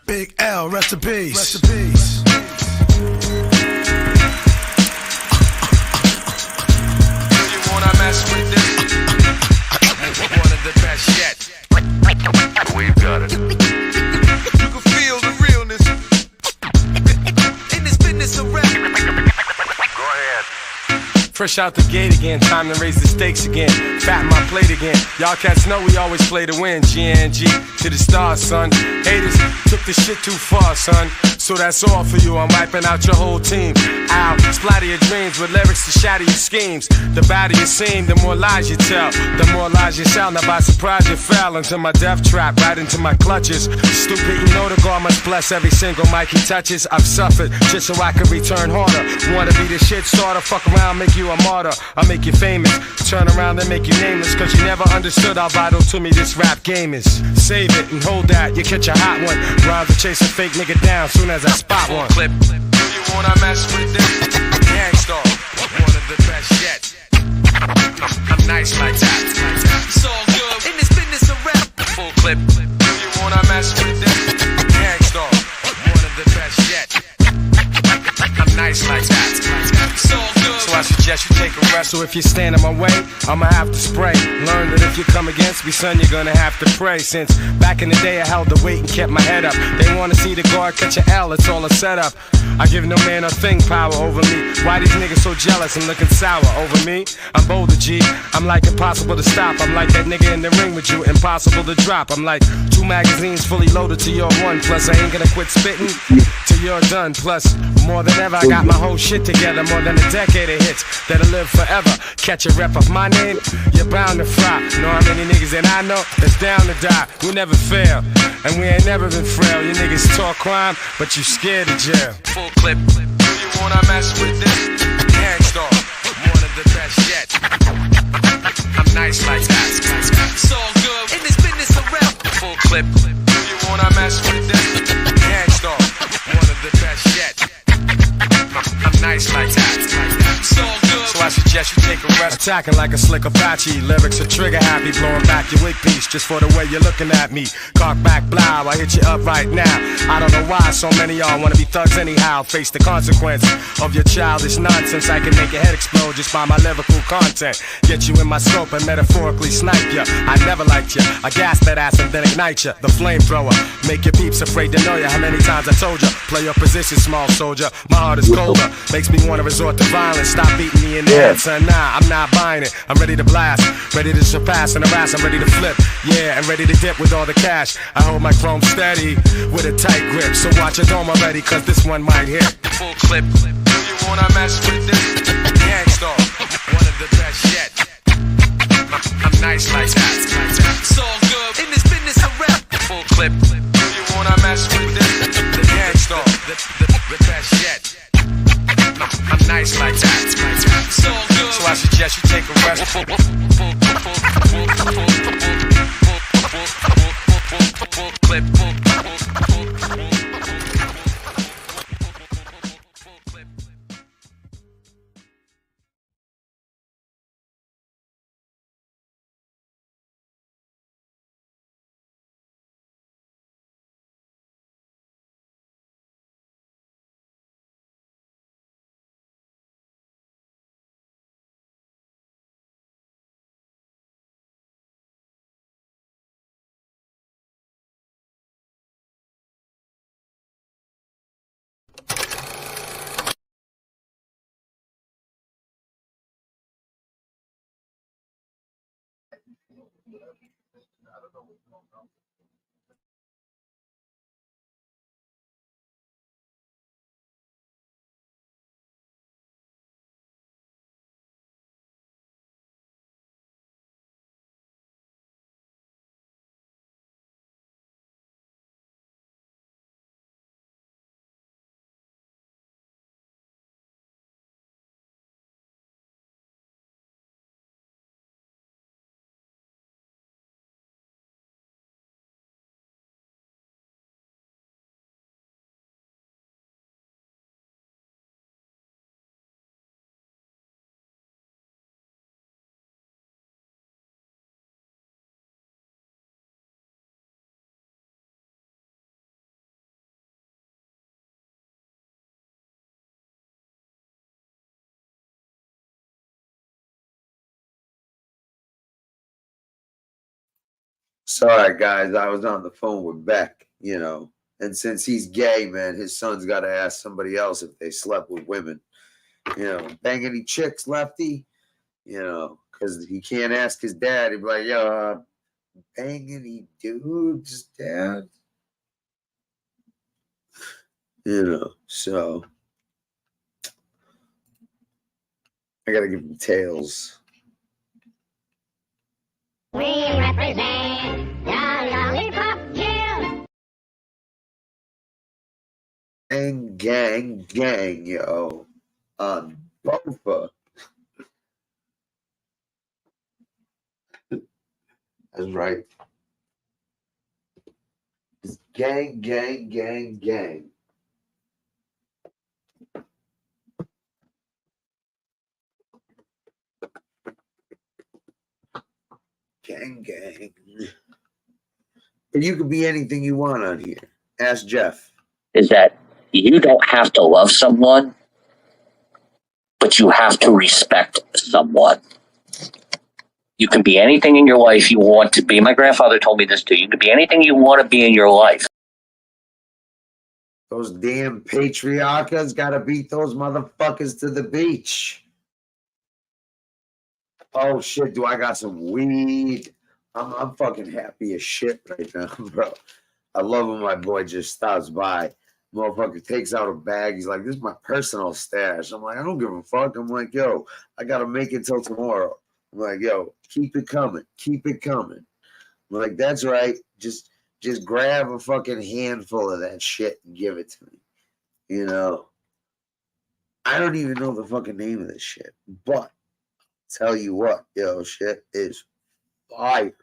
Big L, rest in peace. Rest in peace. You wanna mess with this? One of the best yet. We've got it. You can feel the realness in this business of rap. Go ahead. Fresh out the gate again, time to raise the stakes again. Fatten my plate again. Y'all cats know we always play to win. GNG to the stars, son. Haters took this shit too far, son. So that's all for you. I'm wiping out your whole team. I'll splatter your dreams with lyrics to shatter your schemes. The badder you seem, the more lies you tell. The more lies you sound. Now by surprise you fell into my death trap, right into my clutches. Stupid, you know the God must bless every single mic he touches. I've suffered just so I can return harder. Wanna be the shit starter? Fuck around, make you a martyr. I'll make you famous. Turn around and make you nameless. Cause you never understood how vital to me this rap game is. Save it and hold that, you catch a hot one. Rhymes to chase a fake nigga down soon as I spot one. Clip. You wanna mess with this? Gangstar, one of the best yet. I'm nice like that. It's all good in this business of rap. Full clip. You wanna mess with this? Gangstar, one of the best yet. I'm nice like that. It's all good. So I suggest you take a rest. So if you stand in my way, I'ma have to spray. Learn that if you come against me, son, you're gonna have to pray. Since back in the day I held the weight and kept my head up. They wanna see the guard catch an L, it's all a setup. I give no man a thing power over me. Why these niggas so jealous and looking sour over me? I'm bolder, G. I'm like impossible to stop. I'm like that nigga in the ring with you, impossible to drop. I'm like 2 magazines fully loaded to your 1. Plus I ain't gonna quit spitting till you're done. Plus more than ever I got my whole shit together. More than a decade of hits that'll live forever. Catch a rep of my name, you're bound to fry. Know how many niggas that I know that's down to die. We never fail, and we ain't never been frail. You niggas talk crime, but you scared of jail. Full clip. You wanna mess with this? Gangstar, one of the best yet. I'm nice like that. It's all good in this business of rap. Full clip. You wanna mess with this? Gangstar, one of the best yet. I'm nice like that. It's all good. So I suggest you take a rest. Attacking like a slick Apache. Lyrics are trigger happy. Blowing back your wig piece just for the way you're looking at me. Cock back, blow. I hit you up right now. I don't know why so many y'all wanna be thugs anyhow. Face the consequence of your childish nonsense. I can make your head explode just by my lyrical content. Get you in my scope and metaphorically snipe ya. I never liked ya. I gas that ass and then ignite ya. The flamethrower. Make your peeps afraid to know ya. How many times I told ya? Play your position, small soldier. My heart is colder. Makes me wanna resort to violence. Stop beating me in the head, son. Nah, I'm not buying it. I'm ready to blast, ready to surpass and harass. I'm ready to flip, yeah, and ready to dip with all the cash. I hold my chrome steady with a tight grip. So watch your dome already, cause this one might hit. Full clip. You wanna mess with this? Gangstar, one of the best yet. I'm nice like that. It's all good in this business of rap. Full clip. You wanna mess with this? The Gangstar, the best yet. I'm nice like that. It's all good. So I suggest you take a rest. Full clip. Sorry, guys, I was on the phone with Beck, you know. And since he's gay, man, his son's got to ask somebody else if they slept with women. You know, bang any chicks, Lefty? You know, because he can't ask his dad. He'd be like, yo, bang any dudes, dad? You know, so I got to give him tails. We represent the Lollipop Guild. Gang, yo. On Bofa. That's right. It's gang. Gang. But you could be anything you want on here. Ask Jeff. Is that you don't have to love someone, but you have to respect someone. You can be anything in your life you want to be. My grandfather told me this too. You can be anything you want to be in your life. Those damn patriarchas gotta beat those motherfuckers to the beach. Oh shit, do I got some weed? I'm fucking happy as shit right now, bro. I love when my boy just stops by. Motherfucker takes out a bag. He's like, this is my personal stash. I'm like, I don't give a fuck. I'm like, yo, I gotta make it till tomorrow. I'm like, yo, keep it coming. I'm like, that's right. Just grab a fucking handful of that shit and give it to me. You know? I don't even know the fucking name of this shit. But tell you what, yo, shit is fire.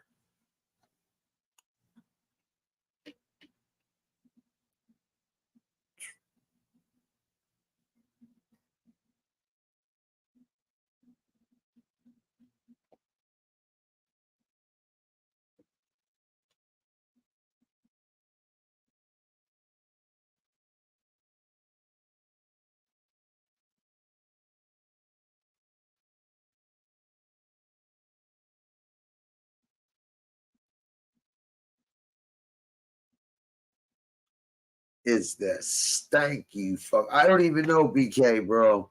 It's the stanky fuck. I don't even know BK, bro.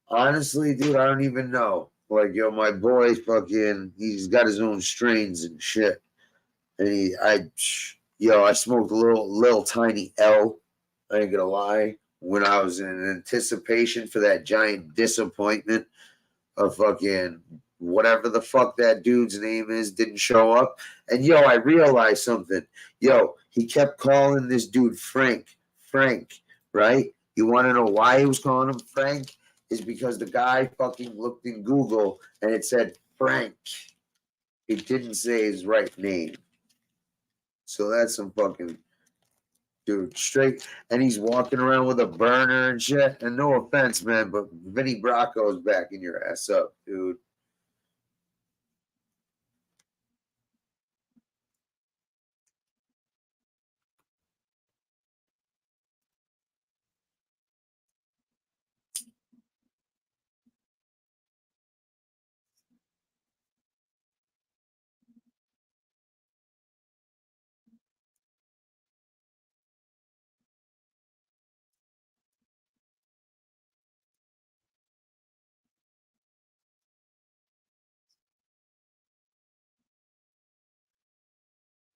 Honestly, dude, I don't even know. Like, yo, my boy fucking, he's got his own strains and shit. And I smoked a little tiny L. I ain't gonna lie. When I was in anticipation for that giant disappointment of fucking whatever the fuck that dude's name is didn't show up. And yo, I realized something. Yo, he kept calling this dude Frank, right? You want to know why he was calling him Frank? Is because the guy fucking looked in Google and it said Frank. It didn't say his right name. So that's some fucking dude straight. And he's walking around with a burner and shit. And no offense, man, but Vinny Bracco's backing your ass up, dude.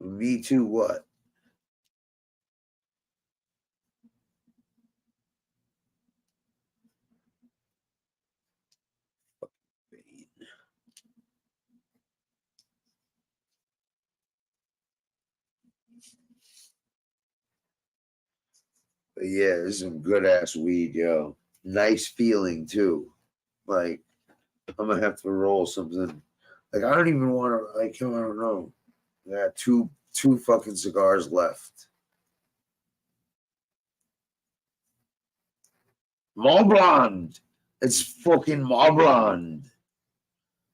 Me too, what? But yeah, this is some good ass weed, yo. Nice feeling too. Like, I'm gonna have to roll something. Like, I don't even want to. Like, I don't know. I got two fucking cigars left. Mont Blonde. It's fucking Mont Blonde.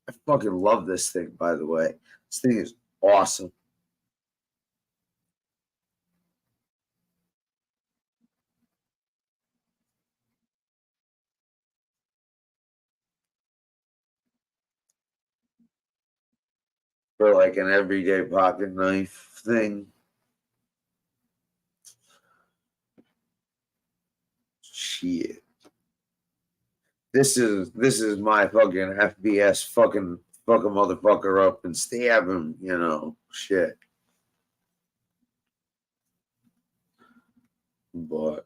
I fucking love this thing, by the way. This thing is awesome. for like an everyday pocket knife thing. Shit. This is my fucking FBS fucking fuck a motherfucker up and stab him, you know. Shit. But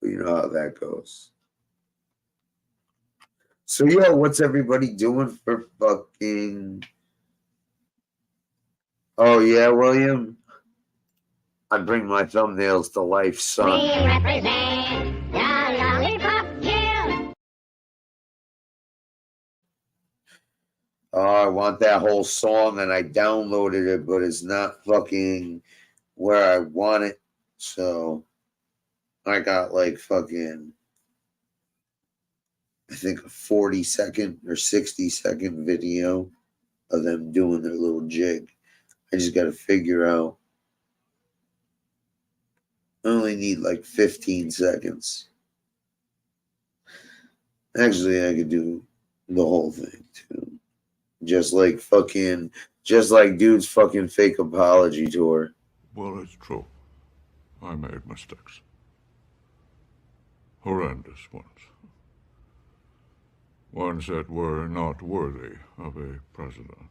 you know how that goes. So yo, what's everybody doing for fucking? Oh yeah, William. I bring my thumbnails to life, We son. represent the Lollipop Guild. Oh, I want that whole song, and I downloaded it, but it's not fucking where I want it. So I got like fucking, I think a 40-second or 60-second video of them doing their little jig. I just got to figure out. I only need like 15 seconds. Actually, I could do the whole thing too. Just like dude's fucking fake apology tour. Well, it's true. I made mistakes. Horrendous ones. Ones that were not worthy of a president.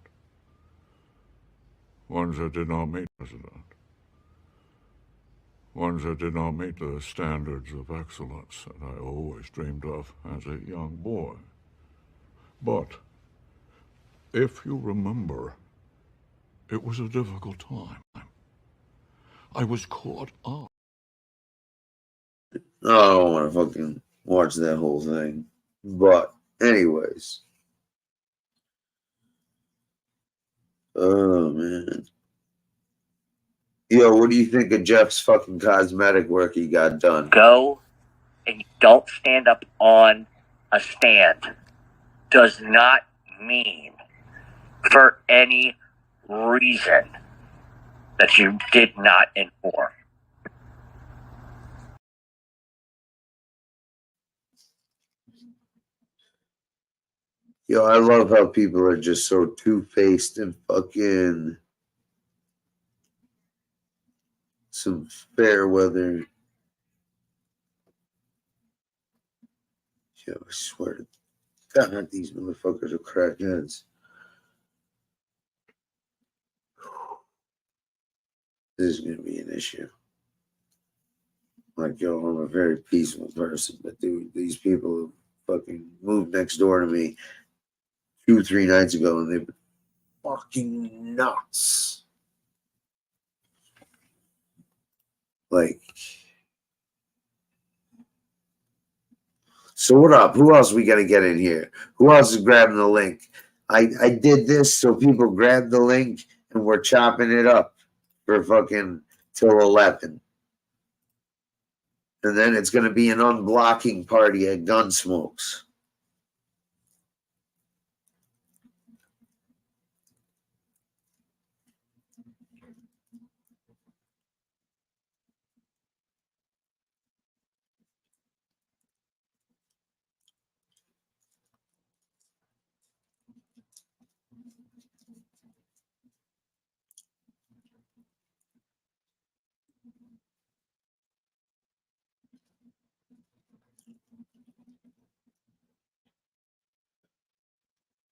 Ones that did not meet president. Ones that did not meet the standards of excellence that I always dreamed of as a young boy. But, if you remember, it was a difficult time. I was caught up. I don't want to fucking watch that whole thing. But, anyways. Oh, man. Yo, what do you think of Jeff's fucking cosmetic work he got done? Go and don't stand up on a stand does not mean for any reason that you did not inform. Yo, I love how people are just so two-faced and fucking some fair weather. Yo, I swear to God, these motherfuckers are crackheads. This is gonna be an issue. Like, yo, I'm a very peaceful person, but dude, these people fucking moved next door to me 2-3 nights ago, and they've been fucking nuts. Like, so what up? Who else we gotta get in here? Who else is grabbing the link? I did this so people grab the link, and we're chopping it up for fucking till 11. And then it's gonna be an unblocking party at Gunsmokes.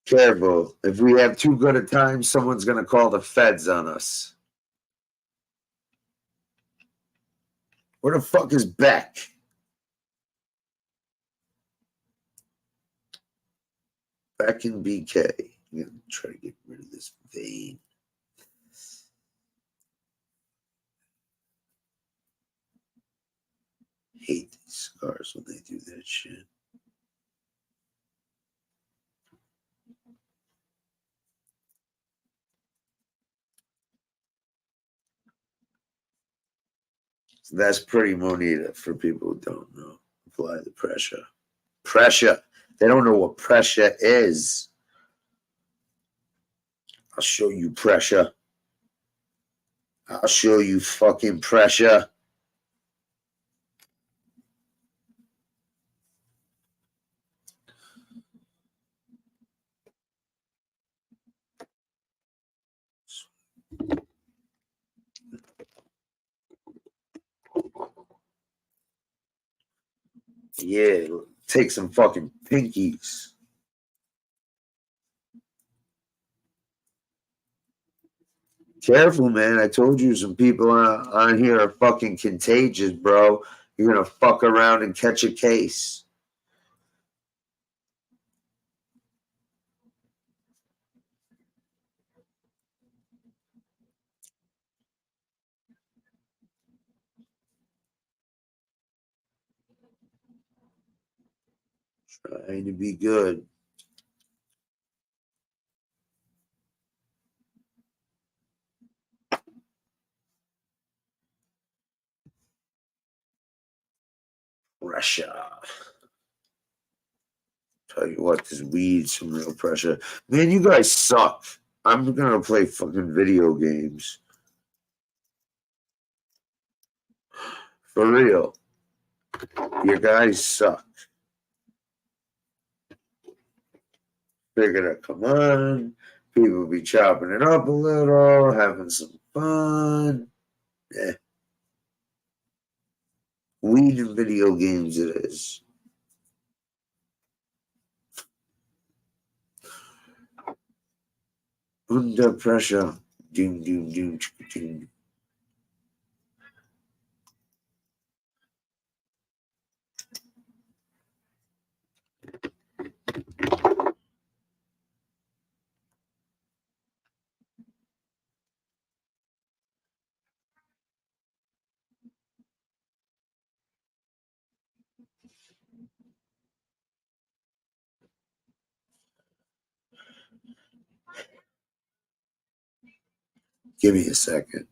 Careful. If we have too good a time, someone's gonna call the feds on us. Where the fuck is Beck? Beck and BK. I'm gonna try to get rid of this vein. Hate these cigars when they do that shit. So that's pretty Monita for people who don't know. Apply the pressure. Pressure. They don't know what pressure is. I'll show you pressure. I'll show you fucking pressure. Yeah, take some fucking pinkies. Careful, man. I told you some people on here are fucking contagious, bro. You're gonna fuck around and catch a case. Trying to be good. Pressure. Tell you what, this weed's some real pressure. Man, you guys suck. I'm gonna play fucking video games. For real. You guys suck. Figured out, come on. People be chopping it up a little, having some fun. Yeah. Weed and video games it is. Under pressure. Doom, doom, doom, doom. Give me a second.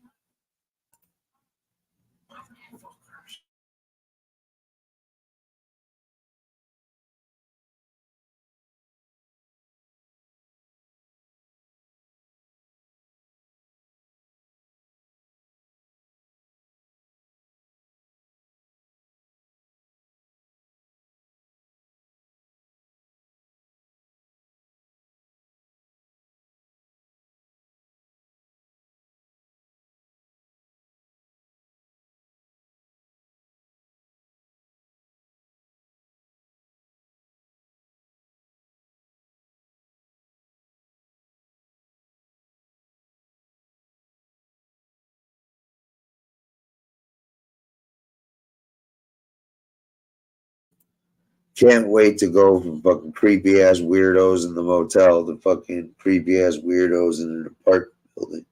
Can't wait to go from fucking creepy ass weirdos in the motel to fucking creepy ass weirdos in an apartment building.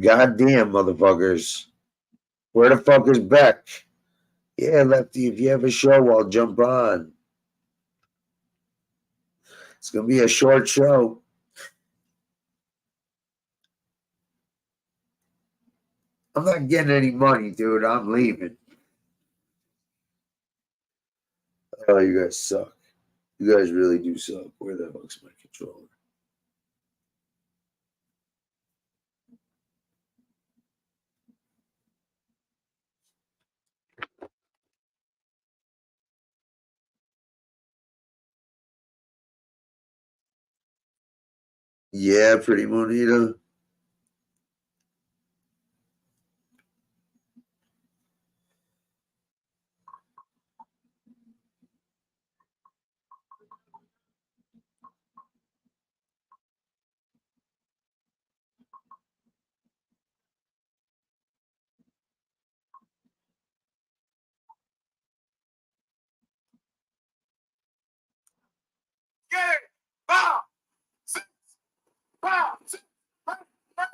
Goddamn, motherfuckers. Where the fuck is Beck? Yeah, Lefty, if you have a show, I'll jump on. It's going to be a short show. I'm not getting any money, dude. I'm leaving. Oh, you guys suck. You guys really do suck. Where the fuck's my controller? Yeah, pretty bonita. Get it! 5, 6, 5, 6, 5, 5.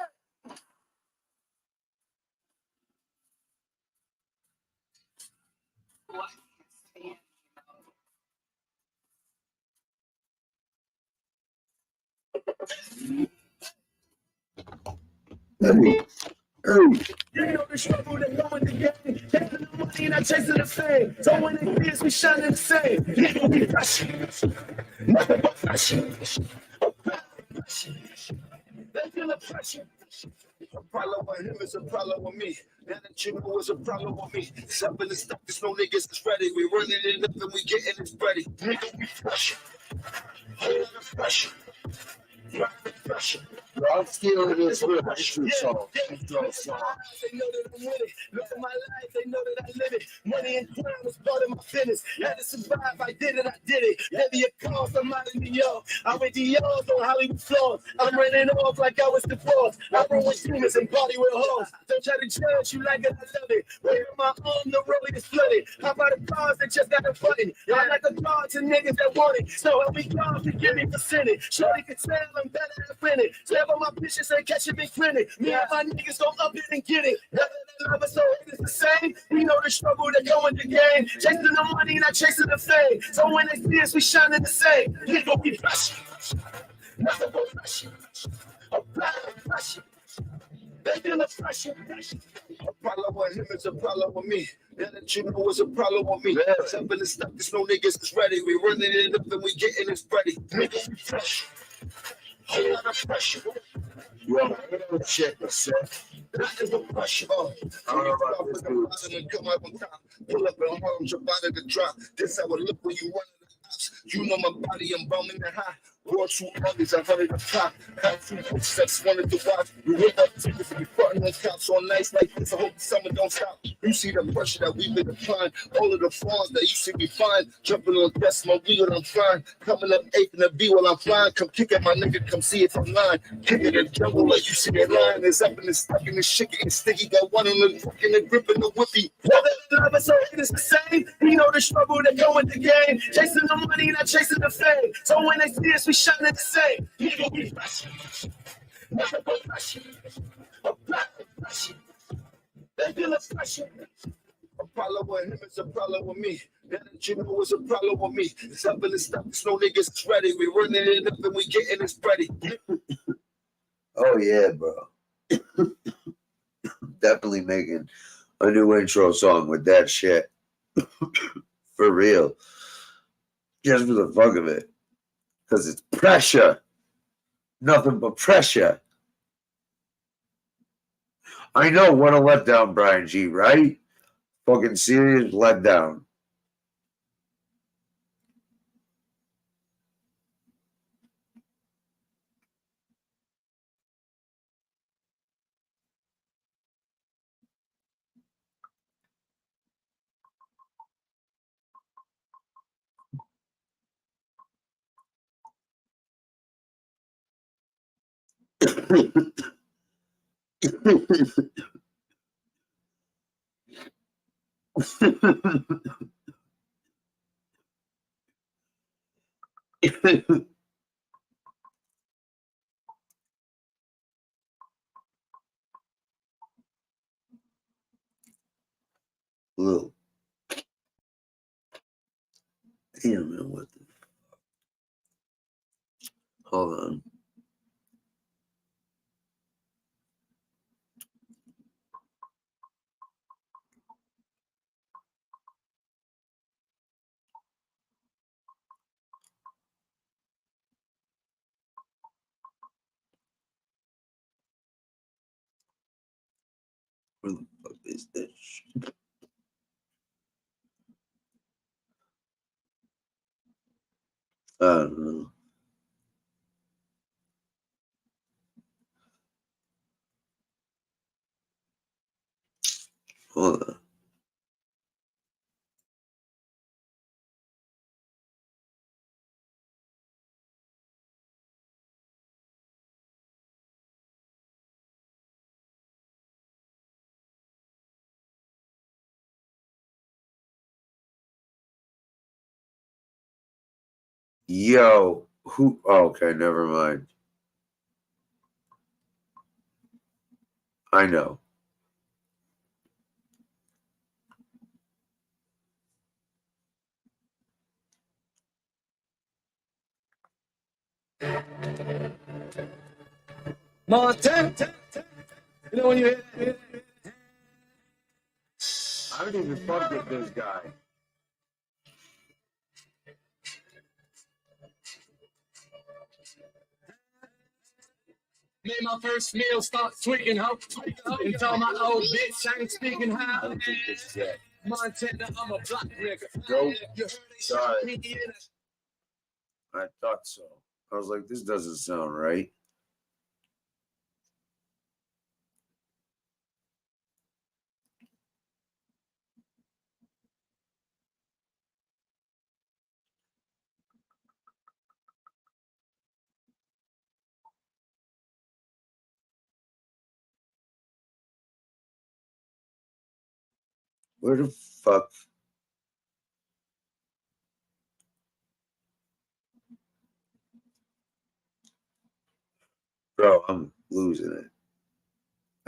Hey, You know the struggle that go in the game. Taking the money and not chasing the fame. So when it is, we shining the same. Nigga, we rushing. Nothing but rushing. They feel the pressure. A problem with him is a problem with me. Now that you know it's a problem with me. Something is stuck, there's no niggas that's ready. We running it up and we getting it ready. Nigga, we rushing. Whole lot of pressure. Pressure. I'm stealing this with a true song. They know that I'm winning. Look at my life, they know that I live it. Money and crime was part of my fitness. Had to survive, I did it. Heavy a cost, I'm out in New York. I went to yards on Hollywood floors. I'm running off like I was the boss. I run with demons and party with hoes. Don't try to judge you like I love it. Wait on my arm, the road is flooded. How about the cars that just got a button? I like a car to niggas that want it. So help me God to give me percentage. Shorty can tell I'm better than winning. Slap on my bitches and catch it, big grinning. Me and my niggas go up it and get it. Rather than love us, so it's the same. We know the struggle that go in the game. Chasing the money, not chasing the fame. So when they see us, we shining the same. Nigga, we fresh. Nothing but fresh. Apply the pressure. They feel the pressure. A problem with him is a problem with me. Now that you know it's a problem with me. Something is stuck, there's no niggas that's ready. We running it up and we getting it ready. Niggas, we fresh. Whole lot of pressure. Yo, check myself. That is the pressure. I don't know about this dude. Come up on top. Pull up and arms up out of the drop. This how it look when you run the ops. You know my body, I'm bumming the high. Brought two others, 100 the top. Had two footsteps, wanted to watch. We hit up tickets, we frontin' on cops on nights like this. I hope the summer don't stop. You see the pressure that we've been applying. All of the farms that used to be fine. Jumping on death, my wheel, I'm flying. Coming up 8 in the B while I'm flying. Come kick at my nigga, come see it from line. Kick it in the jungle like you see that line. It's up and it's stuck and it's shit getting sticky. Got one on the fucking the grip and the whippy. Whether the love so it is the same. We know the struggle that go with the game. Chasing the money, not chasing the fame. So when they see us, we shining the same. Nigga, we fresh. Nothing but pressure. Apply the pressure. They feel the pressure. A problem with him is a problem with me. Now that you know it's a problem with me. Something is stuck, there's no niggas that's ready. We running it up and we getting it ready. Oh yeah, bro. Definitely making a new intro song with that shit. For real. Just for the fuck of it. Because it's pressure. Nothing but pressure. I know what a letdown, Brian G, right? Fucking serious letdown. Little. Damn, man, what the... Hold on. Where the fuck is this? I don't know. Hold on. Yo, who? Oh, okay, never mind. I know. Montana. You know when you hear I don't even fuck with this guy. made my first meal, start tweaking, ho. And tell my old bitch I ain't speaking I how. don't think this is it. Montana, I'm a block nigga. Nope. You heard they Sorry. shot me in a I thought so. I was like, this doesn't sound right. Where the fuck? Bro, I'm losing it.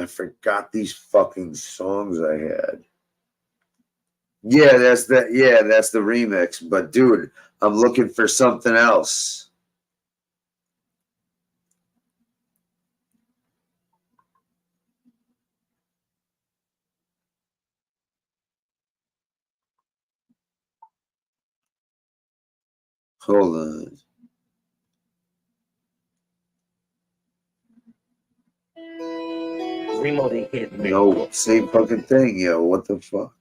I forgot these fucking songs I had. Yeah, that's that. Yeah, that's the remix. But dude, I'm looking for something else. Hold on. Remote hit me. No, same fucking thing, yo. What the fuck?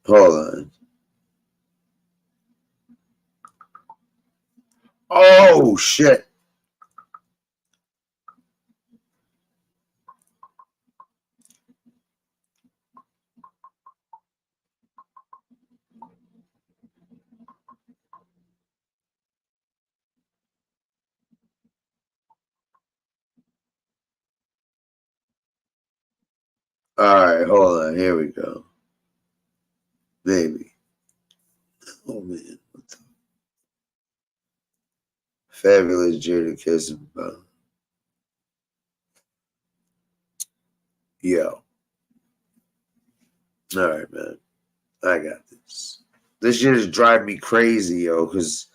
Hold on. Oh shit. All right, hold on. Here we go. Maybe. Oh man, what the fabulous Jada Kiss. Yo. All right, man. I got this. This shit is driving me crazy, yo, because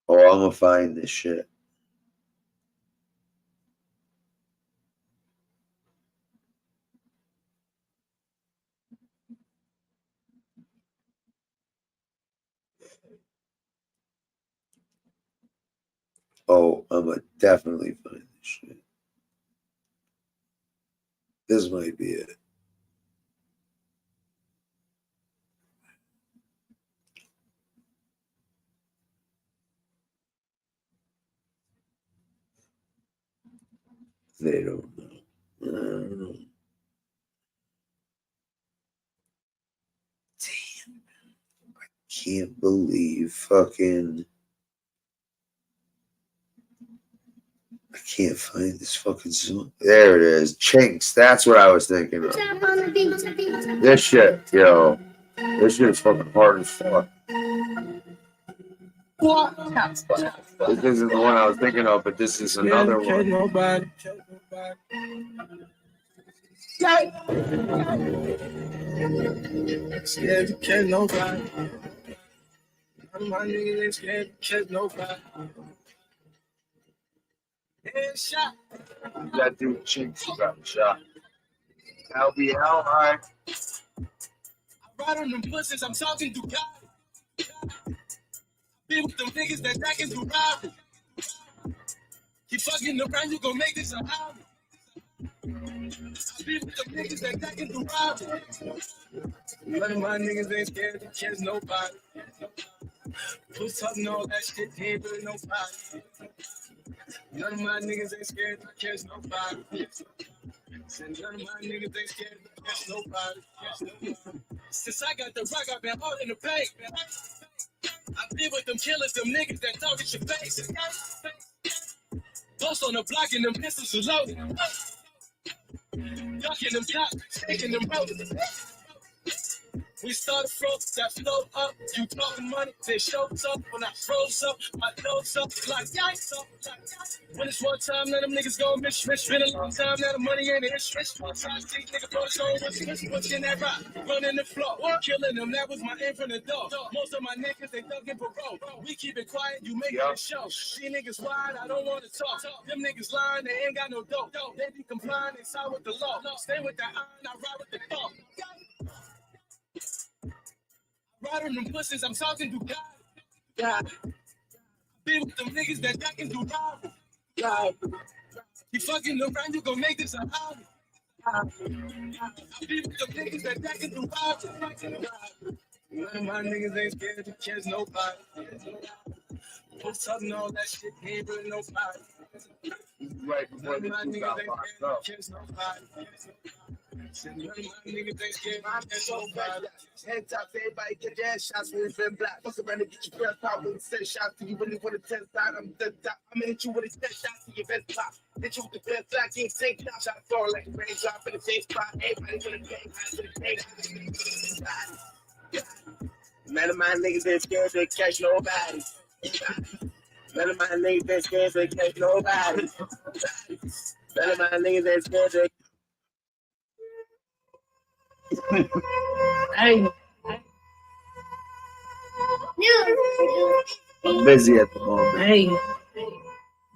oh, I'm gonna find this shit. Oh, I'm gonna definitely find this shit. This might be it. They don't know. I don't know. Damn. I can't believe fucking. I can't find this fucking song. There it is. Chinks. That's what I was thinking of. This shit, yo. This shit is fucking hard as fuck. This isn't the one I was thinking of, but this is another one. Nobody. Scared to catch nobody. My niggas ain't scared to catch nobody. Headshot. That dude Chinks got shot. LBL, all right. Right on them pussies, I'm talking to God. Be with them niggas that can do robbery. Keep fucking around, you gon' make this a hobby. Be with them niggas that can do robbery. None of my niggas ain't scared to catch nobody. Who's talking all that shit, he ain't really nobody. None of my niggas ain't scared to catch nobody. None of my niggas ain't scared to catch nobody. Since I got the rock, I've been hard in the paint. I been with them killers, them niggas that talk at your face. Boss on the block and them pistols are loaded. Ducking them cops, taking them rollers. We started from that flow up, you talking money, they showed up. When I froze up, my nose up, like yikes up. When it's one time, now them niggas gon' miss. Been a long time, now the money ain't an issue. One side seat, nigga, bro, show what's in that rock, running the floor, killing them, that was my aim from the door. Most of my niggas, they thuggin' parole. We keep it quiet, you make it a show. See niggas wide, I don't wanna talk. Them niggas lying, they ain't got no dope. They be complying, they side with the law. Stay with that iron, I ride with the thought. Right on them pussies, I'm talking to God. God. Be with them niggas that can do robbery. God. You fucking around, you gon' make this a hobby. Be with them niggas that can do robbery. God. None of my niggas ain't scared to catch nobody. Who's talking all that shit, he ain't really nobody. Right before the two got locked up. Catch nobody. Head top, everybody get your ass shots when it's been black. Fuck around and get your breath out when it's 10 shots. Do you really want to test out? I'm dead top. I'm gonna hit you with a 10 shots to your best pop. Hit you with the best black, can't take shots. Shot fall like a rain drop in the same spot. Everybody gonna pay. None of my niggas been scared to catch nobody. None of my niggas been scared to catch nobody. None of my niggas been scared to. Hey. I'm busy at the moment. Hey.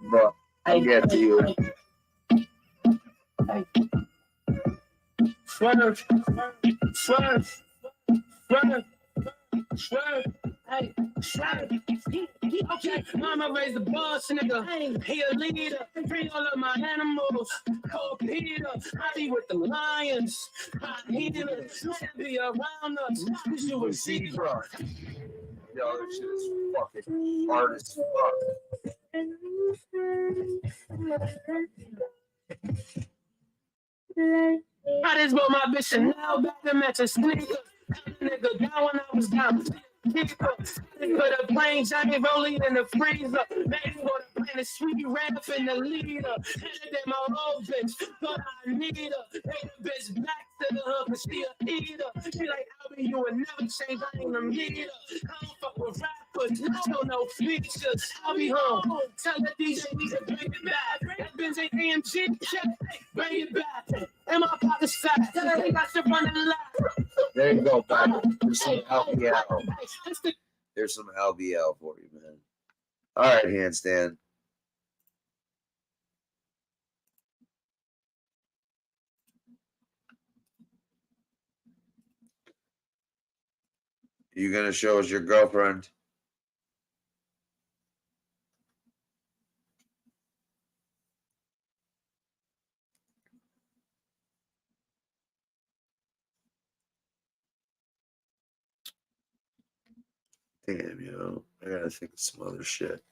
But I'll get to you. Swerve. Swerve. Swerve. Swerve. Hey, swerve. Okay, mama raised the boss, nigga. He a leader. Bring all of my animals. Call Peter. I be with the lions. Hot healers. Be around us. Cause you a zebra. Yo, this shit is fucking hard as fuck. I just bought my bitch Chanel back to match a sneaker. Nigga down when I was down. Put a plain giant rolling in the freezer. Maybe want to plant a sweet rap in the leader. Handed in my old bitch. Thought I need her. Take the bitch back to the hood, but she a eater. She like, Albie, you would never change. I ain't a leader. I don't fuck with rappers. Show no features. I'll be home. Tell the DJ we can bring it back. That Benz ain't AMG. Bring it back. And my pocket's fat. Tell her they got shit running loud. There you go, back. There's some LBL. There's some LBL for you, man. All right, handstand. You gonna show us your girlfriend? Damn, you know, I gotta think of some other shit.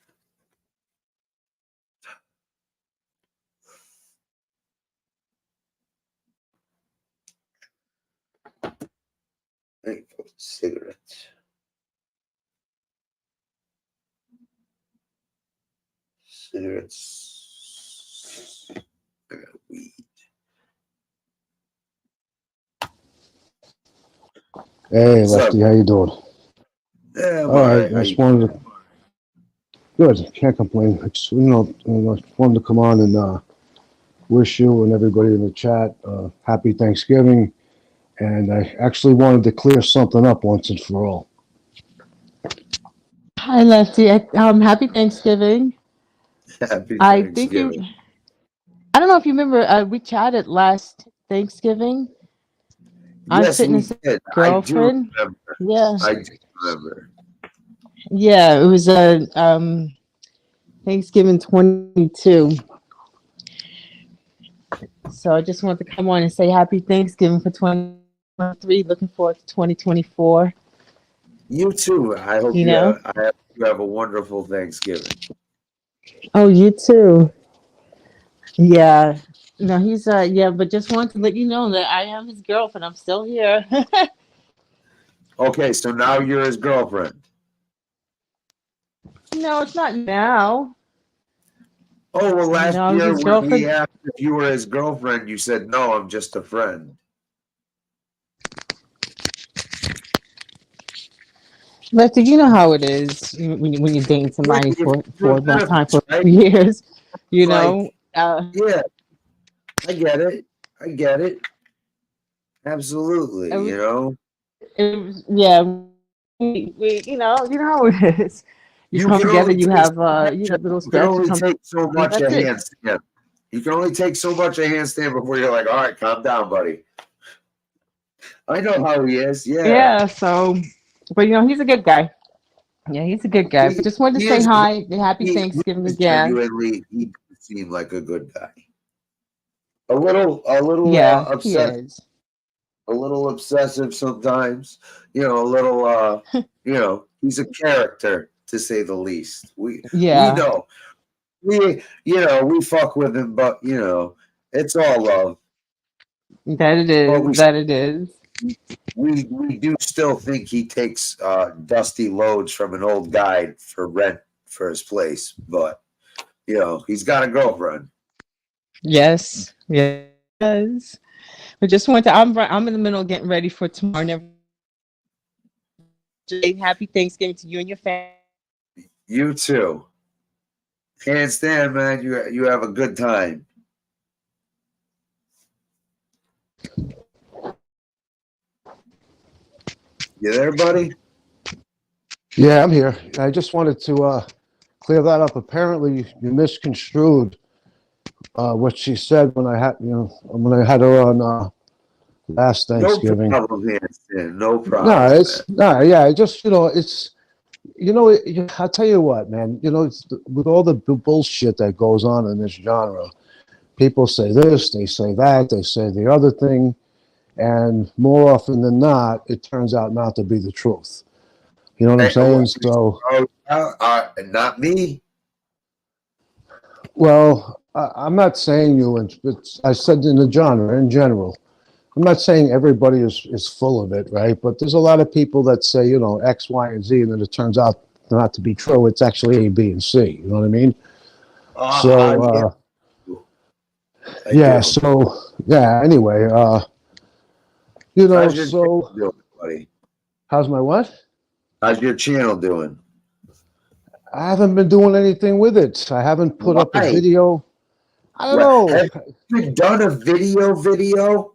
I think cigarettes. Cigarettes. I got weed. Hey, Lefty, how you doing? Yeah, all right. I just wanted to. Good, can't complain. I just, I wanted to come on and wish you and everybody in the chat happy Thanksgiving. And I actually wanted to clear something up once and for all. Hi, Lefty. Happy Thanksgiving. Happy I think Thanksgiving. I don't know if you remember, we chatted last Thanksgiving. I'm Yes, we Fitness did. Girlfriend. I do remember. Yeah. I do remember. Yeah, it was Thanksgiving 22. So I just wanted to come on and say happy Thanksgiving for 2023. Looking forward to 2024. You too. I hope You you know? have a wonderful Thanksgiving. Oh, you too. Yeah. No, he's yeah, but just wanted to let you know that I am his girlfriend. I'm still here. Okay, so now you're his girlfriend. No, it's not now. Oh, well, last No, I was year his when we girlfriend. asked if you were his girlfriend, you said, no, I'm just a friend. Lester, you know how it is when you're dating somebody for a long time, for Right? years, you Like, know. yeah, I get it. I get it. Absolutely, you know. Yeah, you know how it is. You come together, you have little you can steps. only take so much a That's it. handstand. You can only take so much a handstand before you're like, all right, calm down, buddy. I know how he is. Yeah. Yeah. So, but he's a good guy. Yeah, he's a good guy. But just wanted to say hi, happy Thanksgiving again. Genuinely, he seemed like a good guy. A little Yeah, he obsessed. is. A little obsessive sometimes, a little, he's a character to say the least. We know, we fuck with him, but it's all love. That it But is. That it is. we do still think he takes dusty loads from an old guy for rent for his place. But he's got a girlfriend. Yes. Yes. We just want to. I'm in the middle of getting ready for tomorrow. Happy Thanksgiving to you and your family. You too. Can't stand, man. You have a good time. You there, buddy? Yeah, I'm here. I just wanted to clear that up. Apparently, you misconstrued what she said when I had her on last No Thanksgiving. problem, Hanson. No No, problem, man. it's no, yeah. I just it's I'll tell you what, man. With all the bullshit that goes on in this genre, people say this, they say that, they say the other thing, and more often than not, it turns out not to be the truth. You know what I'm saying? So, not me. well, I'm not saying you, and I said in the genre in general. I'm not saying everybody is full of it, right? But there's a lot of people that say, X, Y, and Z, and then it turns out not to be true. It's actually A, B, and C. You know what I mean? So, yeah. So, yeah. Anyway, How's your so channel doing, buddy? how's my what? How's your channel doing? I haven't been doing anything with it. I haven't put up a Why? video. I don't What, know. have you done a video?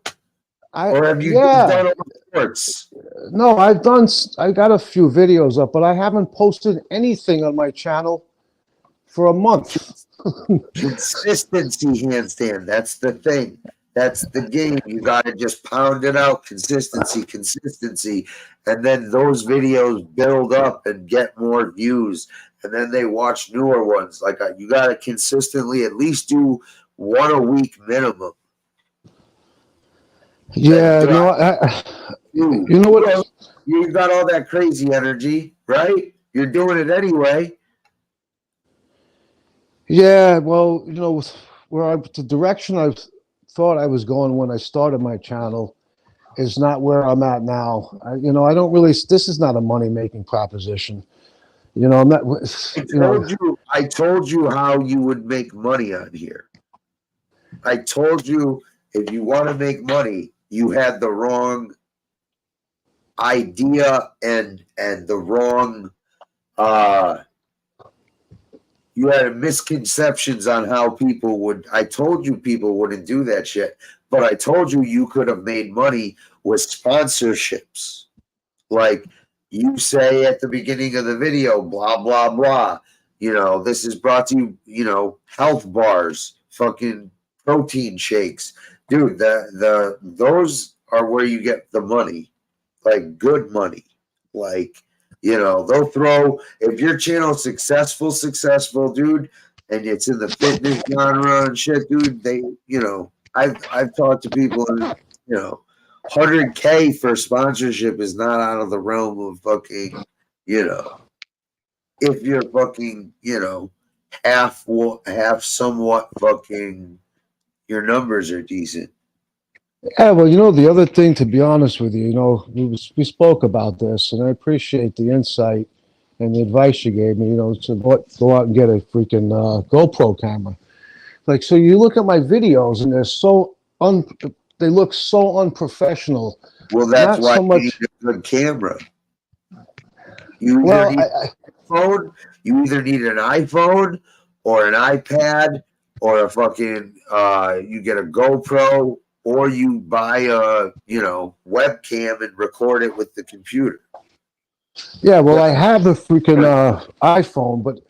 Or have you just Yeah. done it with shorts? No, I got a few videos up, but I haven't posted anything on my channel for a month. Consistency, handstand. That's the thing. That's the game. You got to just pound it out. Consistency. And then those videos build up and get more views. And then they watch newer ones. Like you got to consistently at least do one a week minimum. Yeah, no, you know what? You got all that crazy energy, right? You're doing it anyway. Yeah, well, the direction I thought I was going when I started my channel is not where I'm at now. I don't really. This is not a money making proposition. I'm not. I told you how you would make money on here. I told you if you want to make money, you had the wrong idea and the wrong you had misconceptions on how people would. I told you people wouldn't do that shit, but I told you could have made money with sponsorships. Like you say at the beginning of the video, blah, blah, blah. This is brought to you, health bars, fucking protein shakes. Dude, those are where you get the money, like good money. Like, they'll throw, if your channel's successful, dude, and it's in the fitness genre and shit, dude, they, I've talked to people and, 100K for sponsorship is not out of the realm of fucking, if you're fucking, half somewhat fucking, your numbers are decent. Yeah, well, the other thing, to be honest with you, we spoke about this, and I appreciate the insight and the advice you gave me, to go out and get a freaking GoPro camera. Like, so you look at my videos, and they look so unprofessional. Well, that's why you need a good camera. You either need an iPhone, you either need an iPhone or an iPad or a fucking you get a GoPro, or you buy a webcam and record it with the computer. Yeah, well, I have a freaking iPhone, but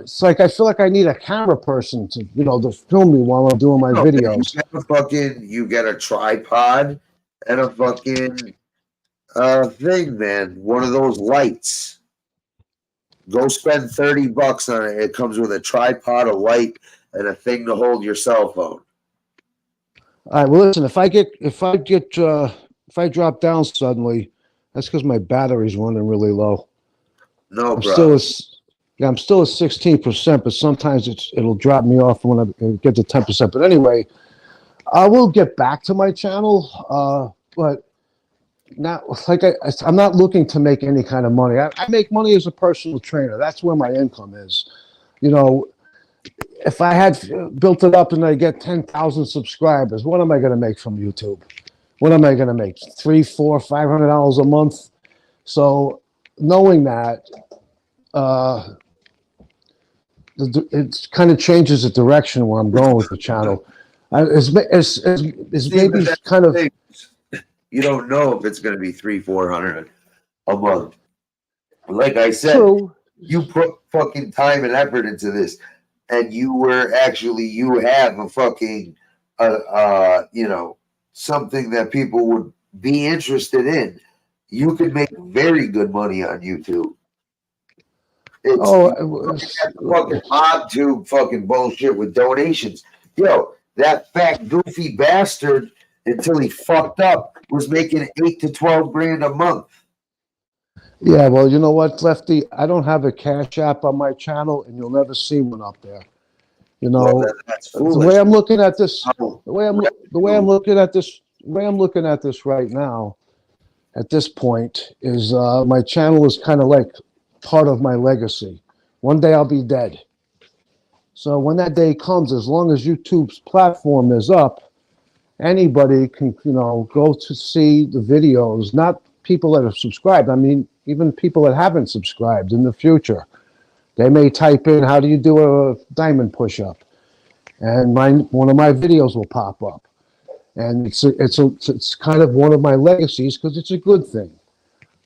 it's like I feel like I need a camera person to to film me while I'm doing my videos. You get a tripod and a fucking thing, man. One of those lights. Go spend $30 on it. It comes with a tripod, a light, and a thing to hold your cell phone. All right. Well, listen. If I drop down suddenly, that's because my battery's running really low. No, I'm bro. I'm still at 16%, but sometimes it'll drop me off when I get to 10%. But anyway, I will get back to my channel, but not like I'm not looking to make any kind of money. I make money as a personal trainer. That's where my income is. You know, if I had built it up and I get 10,000 subscribers, what am I going to make from YouTube? What am I going to make? $300, $400, $500 a month. So knowing that, it kind of changes the direction where I'm going with the channel. It's maybe kind of. You don't know if it's going to be 300-400 a month. Like I said, True. You put fucking time and effort into this, and you have a fucking, something that people would be interested in. You could make very good money on YouTube. It's fucking mob tube fucking bullshit with donations. Yo, that fat goofy bastard, until he fucked up, was making 8 to 12 grand a month. Yeah, well, you know what, Lefty? I don't have a Cash App on my channel, and you'll never see one up there. You know, that's the foolish. way I'm looking at this, the way I'm looking at this right now, at this point, is my channel is kind of like part of my legacy. One day I'll be dead. So when that day comes, as long as YouTube's platform is up, anybody can, go to see the videos, not people that have subscribed. I mean, even people that haven't subscribed in the future. They may type in, how do you do a diamond push-up? And one of my videos will pop up. And it's kind of one of my legacies because it's a good thing.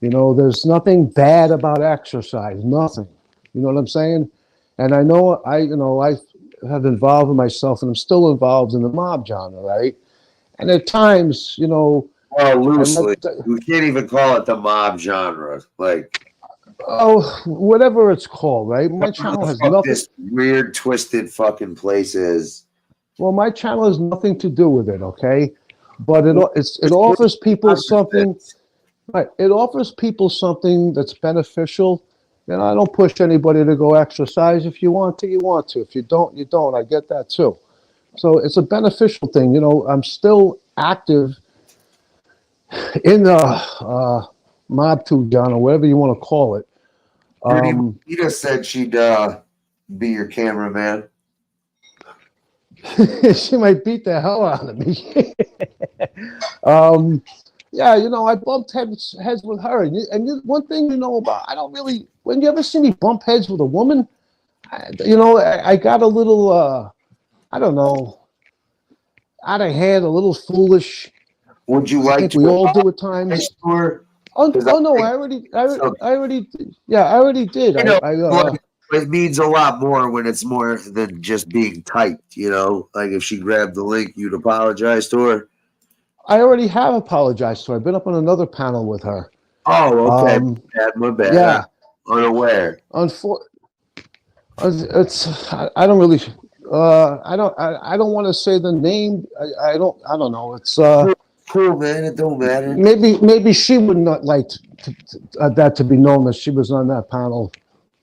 There's nothing bad about exercise, nothing. You know what I'm saying? And I know I have involved myself, and I'm still involved in the mob genre, right? And at times, well, loosely, we can't even call it the mob genre, whatever it's called, right? My channel has nothing. This weird, twisted fucking place is. Well, my channel has nothing to do with it, okay? But it offers people something. Right, it offers people something that's beneficial. I don't push anybody to go exercise. If you want to, you want to. If you don't, you don't. I get that too. So it's a beneficial thing. I'm still active in the mob tube genre, whatever you want to call it. Rita said she'd be your cameraman. She might beat the hell out of me. Yeah, I bumped heads with her. And one thing about, I don't really, when you ever see me bump heads with a woman, I got a little, I don't know, out of hand, a little foolish. Would you like to? We all do at times. Oh no, I already did. Yeah, I already did. It means a lot more when it's more than just being typed, like if she grabbed the link, you'd apologize to her. I already have apologized to her. I've been up on another panel with her. Oh, okay. My bad. Yeah. Unaware. It's. I don't really. I don't want to say the name. I don't know. It's. Cool, man. It don't matter. Maybe she would not like that to be known that she was on that panel.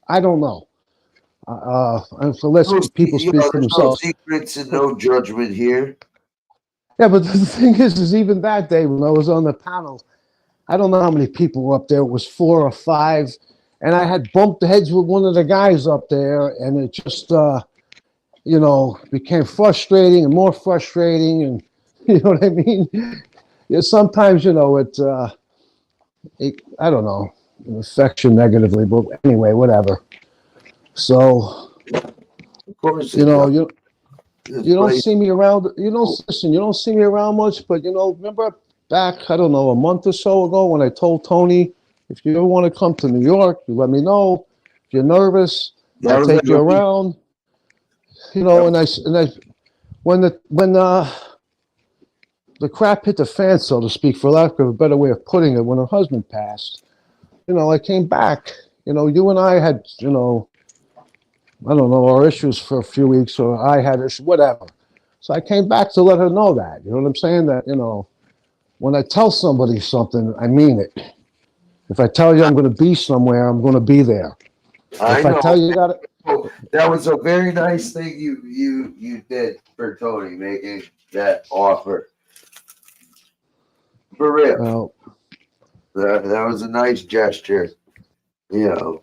I don't know. Unless people speak for themselves. No secrets and no judgment here. Yeah, but the thing is even that day when I was on the panel, I don't know how many people were up there. It was 4 or 5, and I had bumped heads with one of the guys up there, and it just, became frustrating and more frustrating, and you know what I mean? Yeah, sometimes, I don't know, it affects you negatively, but anyway, whatever. So, of course, you don't see me around. You don't see me around much. But remember back, I don't know, a month or so ago when I told Tony, if you ever want to come to New York, you let me know. If you're nervous, I'll take you around. When the crap hit the fan, so to speak, for lack of a better way of putting it, when her husband passed, I came back. You and I had, I don't know, our issues for a few weeks, or I had issues, whatever. So I came back to let her know that. You know what I'm saying? That, when I tell somebody something, I mean it. If I tell you I'm going to be somewhere, I'm going to be there. I tell you that was a very nice thing you did for Tony, making that offer. For real. Well, That was a nice gesture, you know.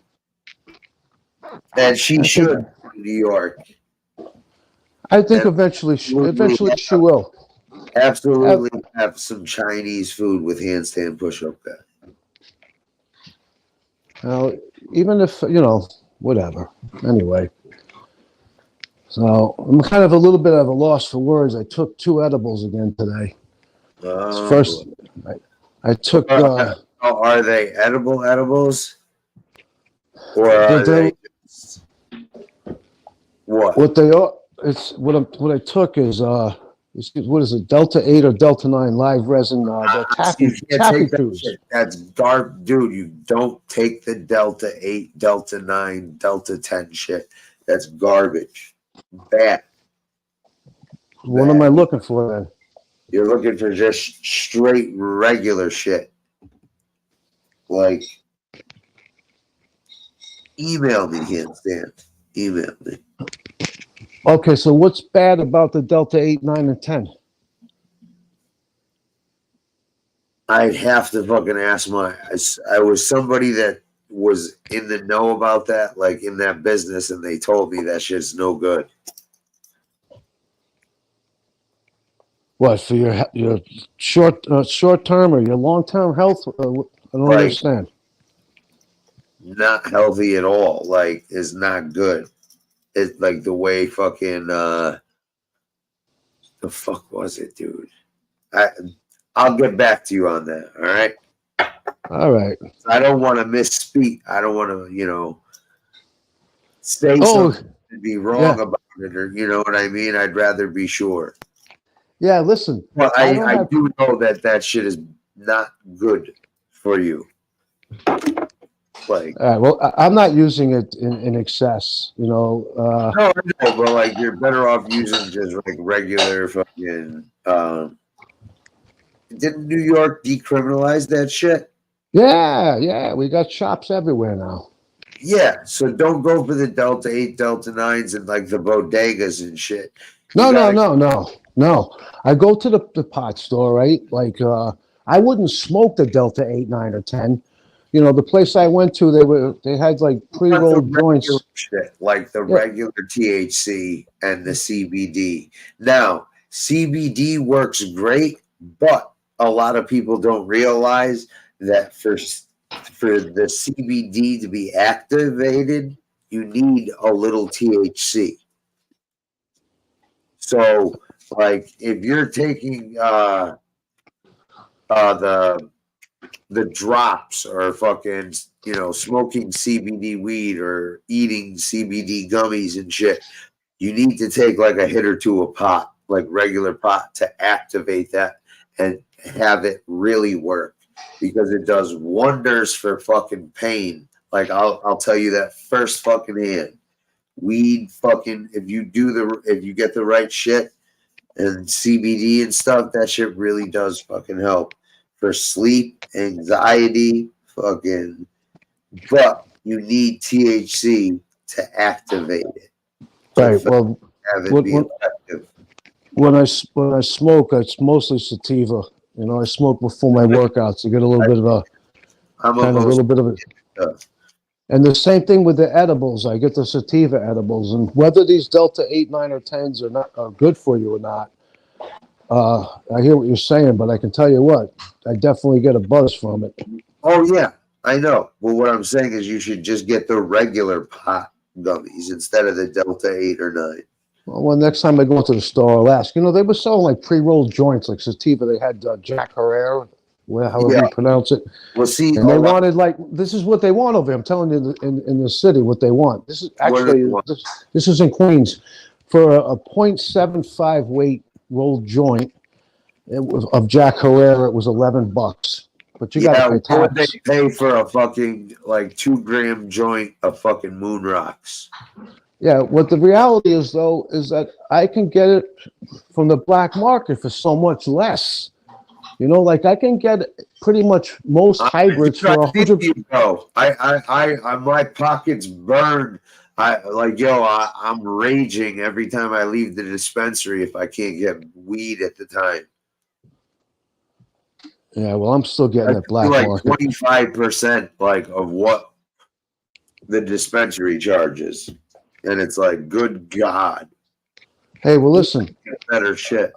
And she I should think go to New York. I think And eventually she will. absolutely have some Chinese food with handstand push-up guy. Now, even if whatever. Anyway, so I'm kind of a little bit of a loss for words. I took 2 edibles again today. First, I took are they edibles? Or are they're- they just what? what they are. It's what I took is what is it? Delta 8 or Delta 9 live resin. The You can't taffy take that foods. shit. That's dark, dude. You don't take the Delta 8, Delta 9, Delta 10 shit. That's garbage. Bad. What am I looking for then? You're looking for just straight regular shit. Like, email me, handstand. Email me. Okay, so what's bad about the Delta 8, 9, and 10? I'd have to fucking ask I was somebody that was in the know about that, like in that business, and they told me that shit's no good. What for your short term or your long term health? I don't Right. understand. Not healthy at all. Like, it's not good. It's like the way fucking the fuck was it, dude? I'll get back to you on that. All right. All right. I don't want to misspeak. I don't want to, say something and be wrong about it, or you know what I mean. I'd rather be sure. Yeah. Listen. Well, I do know that shit is not good for you. Like, all right. Well, I'm not using it in excess. no, I know, but like you're better off using just like regular fucking. Didn't New York decriminalize that shit? Yeah. We got shops everywhere now. Yeah, so don't go for the Delta 8, Delta 9s and like the bodegas and shit. No. I go to the pot store, right? Like, I wouldn't smoke the Delta 8, 9, or 10. The place I went to, they had like pre-rolled joints. Shit, like the regular THC and the CBD. Now, CBD works great, but a lot of people don't realize that for the CBD to be activated, you need a little THC. So, like, if you're taking the drops or fucking smoking CBD weed or eating CBD gummies and shit, you need to take like a hit or two of pot, like regular pot, to activate that and have it really work, because it does wonders for fucking pain. Like, I'll tell you that first fucking hand. Weed fucking, if you get the right shit and CBD and stuff, that shit really does fucking help for sleep, anxiety, fucking. But you need THC to activate it. Right. Well, have it be effective. When I smoke, it's mostly sativa. I smoke before my workouts to get a little bit of a And the same thing with the edibles. I get the sativa edibles, and whether these Delta 8, 9, or 10s are good for you or not, I hear what you're saying, but I can tell you what, I definitely get a buzz from it. Oh yeah, I know. Well, what I'm saying is you should just get the regular pot gummies instead of the Delta 8 or 9. Well, next time I go into the store, I'll ask. They were selling like pre-rolled joints, like sativa. They had Jack Herrera, however you pronounce it. Well, see, and they wanted this is what they want over here. I'm telling you, in the city, what they want. This is actually this is in Queens for a 0.75 weight rolled joint. It was of Jack Herrera. It was $11, but you got to pay tax. What they pay for a fucking like 2-gram joint of fucking moon rocks? Yeah, what the reality is, though, is that I can get it from the black market for so much less. Like I can get pretty much most hybrids for $100. My pockets burn I'm raging every time I leave the dispensary if I can't get weed at the time. Yeah, well, I'm still getting that black like market. 25% like of what the dispensary charges, and it's like, good God. Hey, well, listen. Better shit.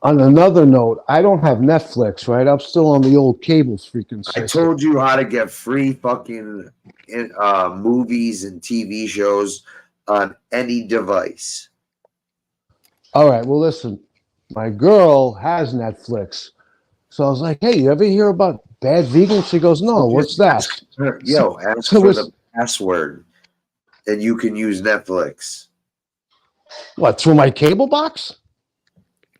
On another note, I don't have Netflix, right? I'm still on the old cable freaking system. I told you how to get free fucking movies and TV shows on any device. All right, well, listen. My girl has Netflix. So I was like, hey, you ever hear about Bad Vegan? She goes, no, what's that? Ask for the password, and you can use Netflix. What, through my cable box?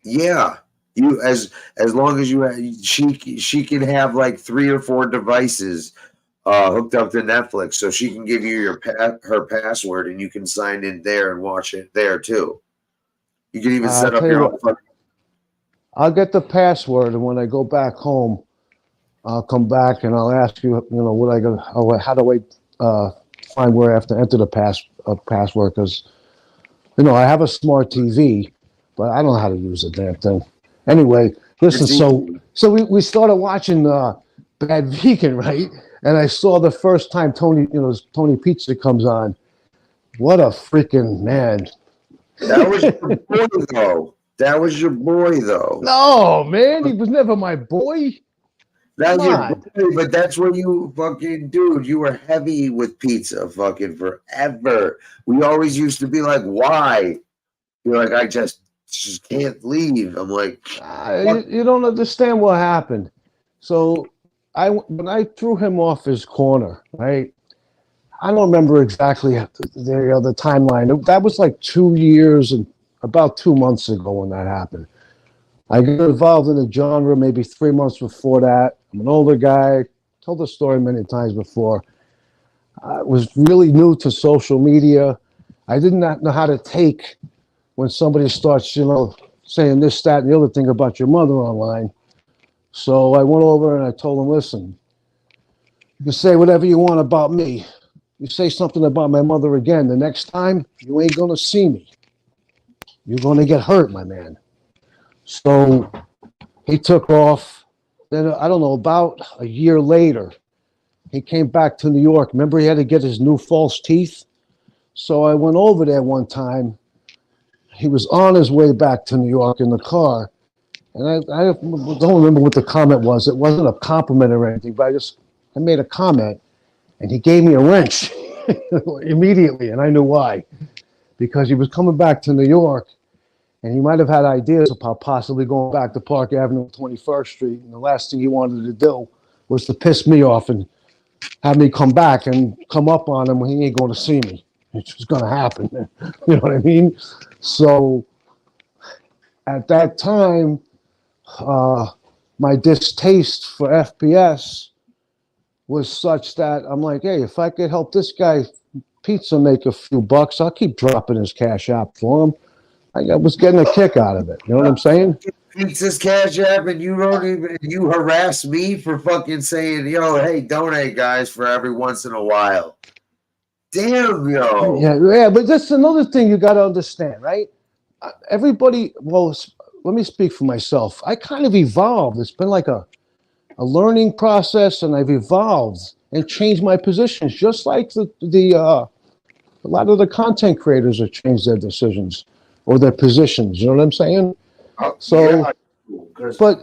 Yeah. You as long as you have, she can have like 3 or 4 devices hooked up to Netflix, so she can give you her password, and you can sign in there and watch it there too. You can even set up your own. I'll get the password, and when I go back home, I'll come back and I'll ask you, what I go, how do I find where I have to enter the password? Because, I have a smart TV, but I don't know how to use the damn thing. Anyway, listen, so we started watching Bad Vegan, right? And I saw the first time Tony Pizza comes on. What a freaking man. That was your boy, though. That was your boy, though. No, man, he was never my boy. That was your boy, but that's what you fucking, dude, you were heavy with pizza fucking forever. We always used to be like, why? You're like, I just can't leave. I'm like, you don't understand what happened. So when I threw him off his corner, right? I don't remember exactly the timeline. That was like 2 years and about 2 months ago when that happened. I got involved in the genre maybe 3 months before that. I'm an older guy. Told the story many times before. I was really new to social media. I did not know how to take when somebody starts, saying this, that, and the other thing about your mother online. So I went over and I told him, listen, you can say whatever you want about me. You say something about my mother again, the next time, you ain't going to see me. You're going to get hurt, my man. So he took off. Then, I don't know, about a year later, he came back to New York. Remember, he had to get his new false teeth? So I went over there one time. He was on his way back to New York in the car. And I don't remember what the comment was. It wasn't a compliment or anything, but I made a comment. And he gave me a wrench immediately, and I knew why. Because he was coming back to New York, and he might have had ideas about possibly going back to Park Avenue, 21st Street. And the last thing he wanted to do was to piss me off and have me come back and come up on him when he ain't going to see me, which was going to happen. You know what I mean? So at that time, my distaste for FPS was such that I'm like, hey, if I could help this guy pizza make a few bucks, I'll keep dropping his cash app for him. I was getting a kick out of it. You know what I'm saying? Pizza's cash app, and you harass me for fucking saying, yo, hey, donate, guys, for every once in a while. Damn, yo. Yeah, but that's another thing you got to understand, right? Everybody, well, let me speak for myself. I kind of evolved. It's been like a learning process, and I've evolved and changed my positions, just like a lot of the content creators have changed their decisions or their positions. You know what I'm saying? So, yeah, but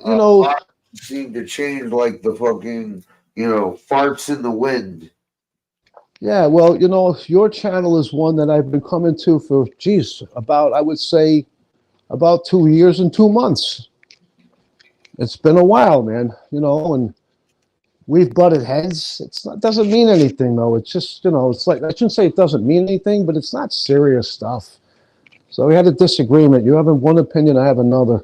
seem to change like the fucking farts in the wind. Yeah, well, your channel is one that I've been coming to for I would say about 2 years and 2 months. It's been a while, man. And we've butted heads. It doesn't mean anything, though. It's just, it's like, I shouldn't say it doesn't mean anything, but it's not serious stuff. So we had a disagreement. You have one opinion, I have another.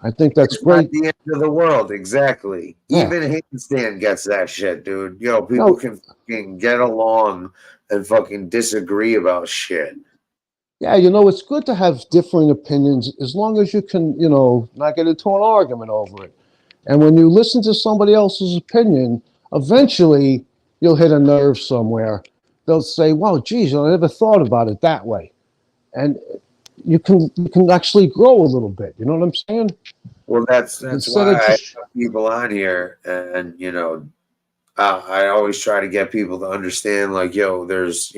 I think that's great. Not the end of the world, exactly. Yeah. Even Handstand gets that shit, dude. People can fucking get along and fucking disagree about shit. Yeah, it's good to have differing opinions as long as you can, not get into an argument over it. And when you listen to somebody else's opinion, eventually you'll hit a nerve somewhere they'll say, "Well, geez, I never thought about it that way," and you can actually grow a little bit. You know what I'm saying? Well, that's Instead why of I just have people on here, and I always try to get people to understand, like, yo, there's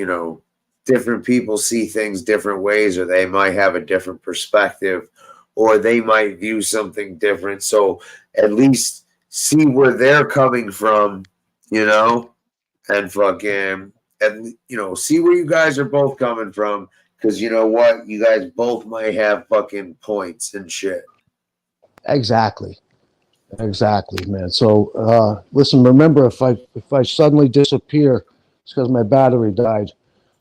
different people see things different ways, or they might have a different perspective, or they might view something different. So at least see where they're coming from, and fucking, and see where you guys are both coming from, because you know what, you guys both might have fucking points and shit. exactly, man. So listen, remember, if I suddenly disappear, it's because my battery died.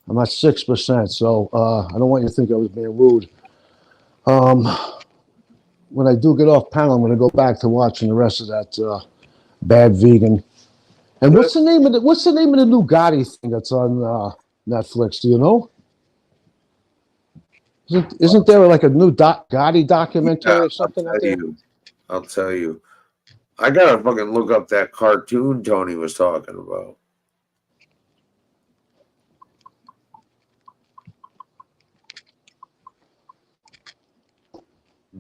I'm at 6%, so I don't want you to think I was being rude. When I do get off panel, I'm going to go back to watching the rest of that Bad Vegan. And what's the name of the new Gotti thing that's on Netflix? Do you know? Isn't there like a new Gotti documentary or something out there? I'll tell you. I gotta fucking look up that cartoon Tony was talking about.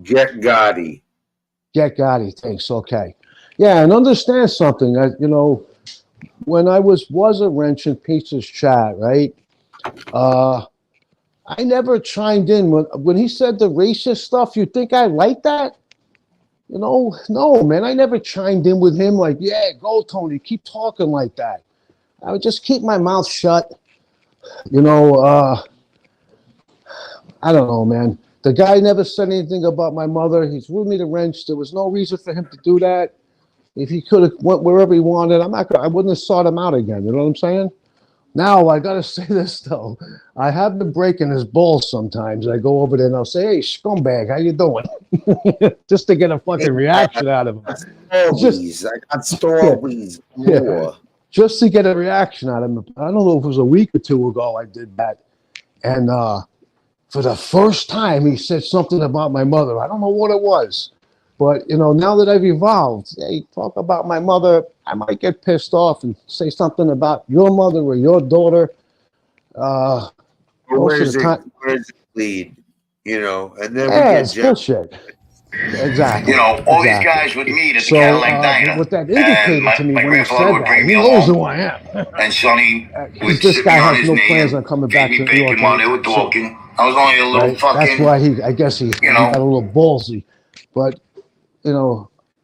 Get Gotti. Get Gotti, thanks. Okay. Yeah, and understand something. When I was a wrench in Pizza's chat, right? I never chimed in when he said the racist stuff. You think I like that? No, man. I never chimed in with him like, yeah, go Tony, keep talking like that. I would just keep my mouth shut. I don't know, man. The guy never said anything about my mother. He threw me the wrench. There was no reason for him to do that. If he could have went wherever he wanted, I wouldn't have sought him out again. You know what I'm saying? Now I gotta say this though. I have been breaking his balls sometimes. I go over there and I'll say, "Hey, scumbag, how you doing?" Just to get a fucking reaction out of him. I got stories. Yeah, just to get a reaction out of him. I don't know if it was a week or two ago I did that, and for the first time he said something about my mother. I don't know what it was. But, now that I've evolved, hey, talk about my mother, I might get pissed off and say something about your mother or your daughter. Where does it lead? And then we get bullshit. Exactly. All these guys would meet at the Cadillac Diner. What that indicated to me my when he grandfather said would that, bring me he along. knows who I am. And Sonny would this sit guy me on has his no knee plans and on coming feed back me to New York. bacon while they were talking. I was only a little fucking... That's why I guess he got a little ballsy. But,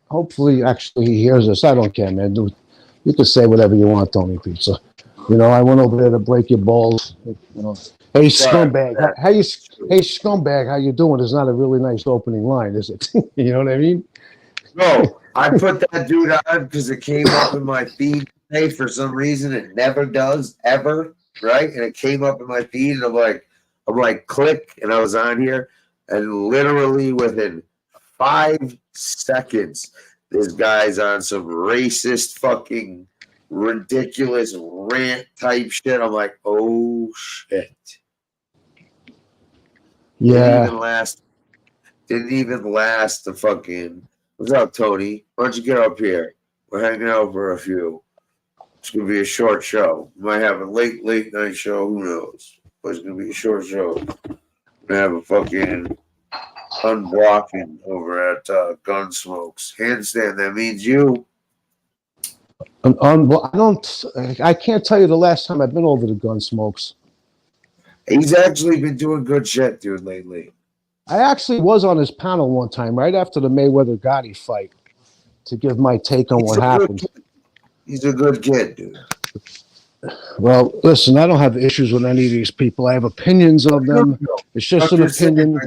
hopefully, actually, he hears us. I don't care, man. You can say whatever you want, Tony Pizza. I went over there to break your balls. Hey, scumbag. Hey, scumbag, how you doing? Is not a really nice opening line, is it? You know what I mean? No, I put that dude on because it came up in my feed today for some reason. It never does, ever, right? And it came up in my feed, and I'm like, click, and I was on here, and literally within 5 seconds, this guy's on some racist fucking ridiculous rant type shit. I'm like, oh shit. Yeah. Didn't even last the fucking... What's up, Tony? Why don't you get up here? We're hanging out for a few. It's gonna be a short show. We might have a late night show, who knows? But it's gonna be a short show. We're gonna have a fucking unblocking over at Gunsmokes. Handstand, that means you. I can't tell you the last time I've been over to Gunsmokes. He's actually been doing good shit, dude, lately. I actually was on his panel one time, right after the Mayweather Gotti fight, to give my take on what happened. He's a good kid, dude. Well, listen, I don't have issues with any of these people. I have opinions of them. It's just an opinion.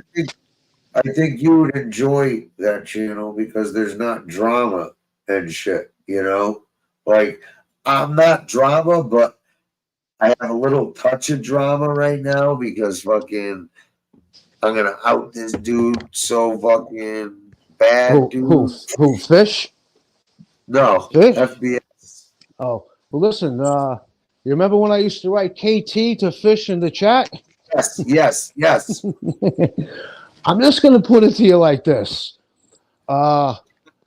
I think you would enjoy that channel because there's not drama and shit, Like, I'm not drama, but I have a little touch of drama right now because fucking I'm gonna out this dude so fucking bad, dude. Who, Fish? No, Fish? FBS. Oh, well, listen, you remember when I used to write KT to Fish in the chat? Yes. I'm just going to put it to you like this. I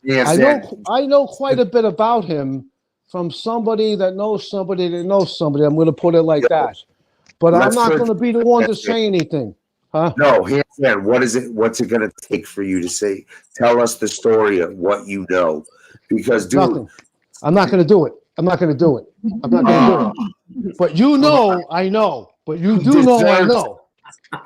know quite a bit about him from somebody that knows somebody that knows somebody. I'm going to put it like Yo, that. But I'm let's not put going to be the one to say anything. Huh? No, hands down. What's it gonna take for you to say? Tell us the story of what you know, because dude, Nothing. I'm not going to do it. I'm not going to do it. I'm not going to do it. But you know, I know. But you do know, I know.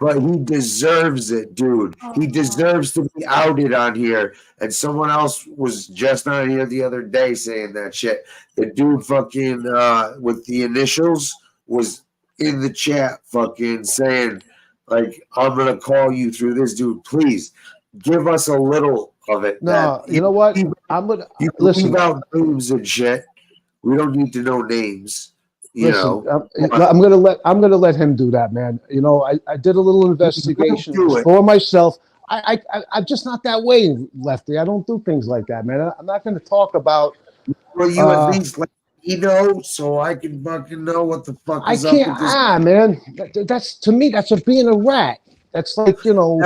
But he deserves it, dude. He deserves to be outed on here. And someone else was just on here the other day saying that shit. The dude fucking with the initials was in the chat fucking saying, like, I'm gonna call you through this, dude. Please give us a little of it. No, you know what? I'm gonna listen. Leave out names and shit. We don't need to know names. Listen, I'm gonna let him do that, man. You know, I did a little investigation for myself. I'm just not that way, Lefty. I don't do things like that, man. I'm not going to talk about. Well, you at least let me know so I can fucking know what the fuck is up with this. Man. That's to me. That's being a rat. That's like, you know.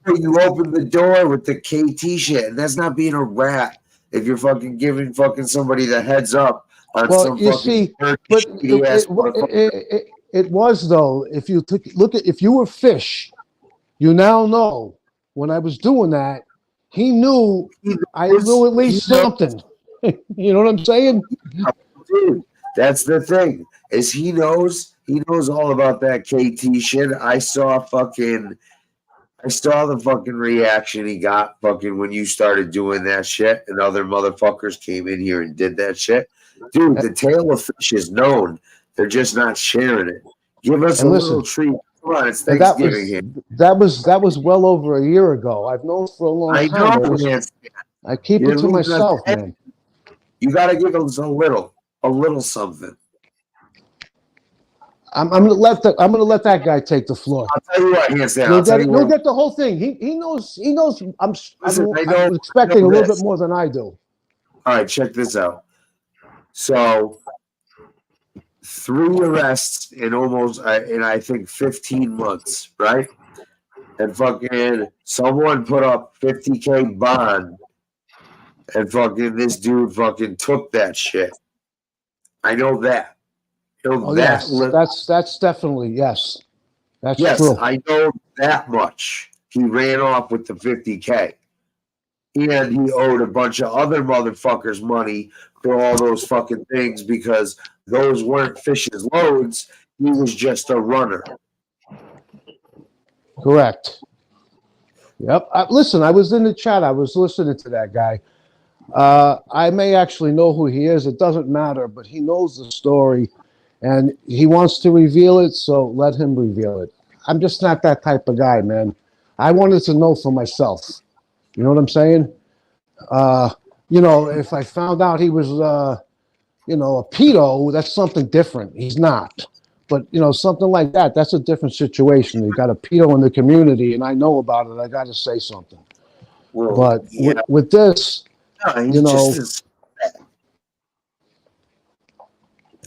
You open the door with the KT shit, and that's not being a rat. If you're fucking giving fucking somebody the heads up on some you fucking see, but it was though. If you look at if you were Fish, you now know when I was doing that, he knew I knew at least something. You know what I'm saying? Dude, that's the thing. Is he knows all about that KT shit. I saw the fucking reaction he got fucking when you started doing that shit and other motherfuckers came in here and did that shit. Dude, the tail of Fish is known. They're just not sharing it. Give us a little treat. Come on, it's Thanksgiving here. That was well over a year ago. I've known for a long time. I know, I keep it to myself, man. You got to give us a little something. I'm gonna let that guy take the floor. I'll tell you what, hands down. You'll get the whole thing. He knows. I'm expecting a little bit more than I do. All right, check this out. So, 3 arrests in I think 15 months, right? And fucking someone put up $50K bond, and fucking this dude fucking took that shit. I know that. Yes, that's definitely yes. That's true. I know that much. He ran off with the $50K. And he owed a bunch of other motherfuckers money for all those fucking things because those weren't Fish's loads. He was just a runner. Correct. Yep. Listen, I was in the chat. I was listening to that guy. I may actually know who he is. It doesn't matter, but he knows the story. And he wants to reveal it, so let him reveal it. I'm just not that type of guy, man. I wanted to know for myself. You know what I'm saying? If I found out he was, a pedo, that's something different. He's not. But, something like that, that's a different situation. You got a pedo in the community, and I know about it. I got to say something. Well, but with this,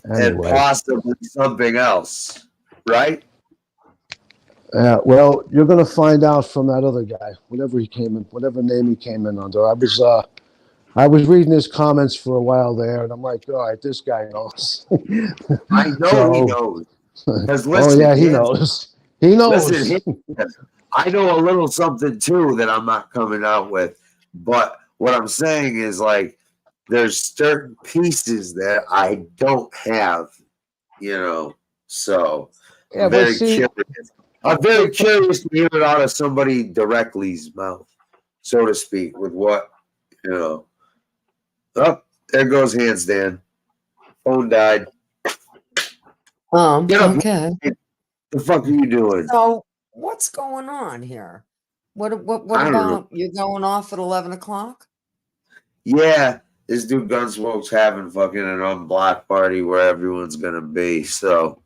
and possibly something else, right? Well, you're going to find out from that other guy, whatever name he came in under. I was reading his comments for a while there, and I'm like, all right, this guy knows. I know he knows. Listen, he knows. He knows. Listen, I know a little something too that I'm not coming out with, but what I'm saying is like, there's certain pieces that I don't have, so I'm very curious. I'm very curious to hear it out of somebody directly's mouth, so to speak, with what, Oh, there goes hands, Dan. Phone died. Okay. The fuck are you doing? So what's going on here? What about you going off at 11 o'clock? Yeah. This dude Gunsmokes having fucking an unblock party where everyone's gonna be. So,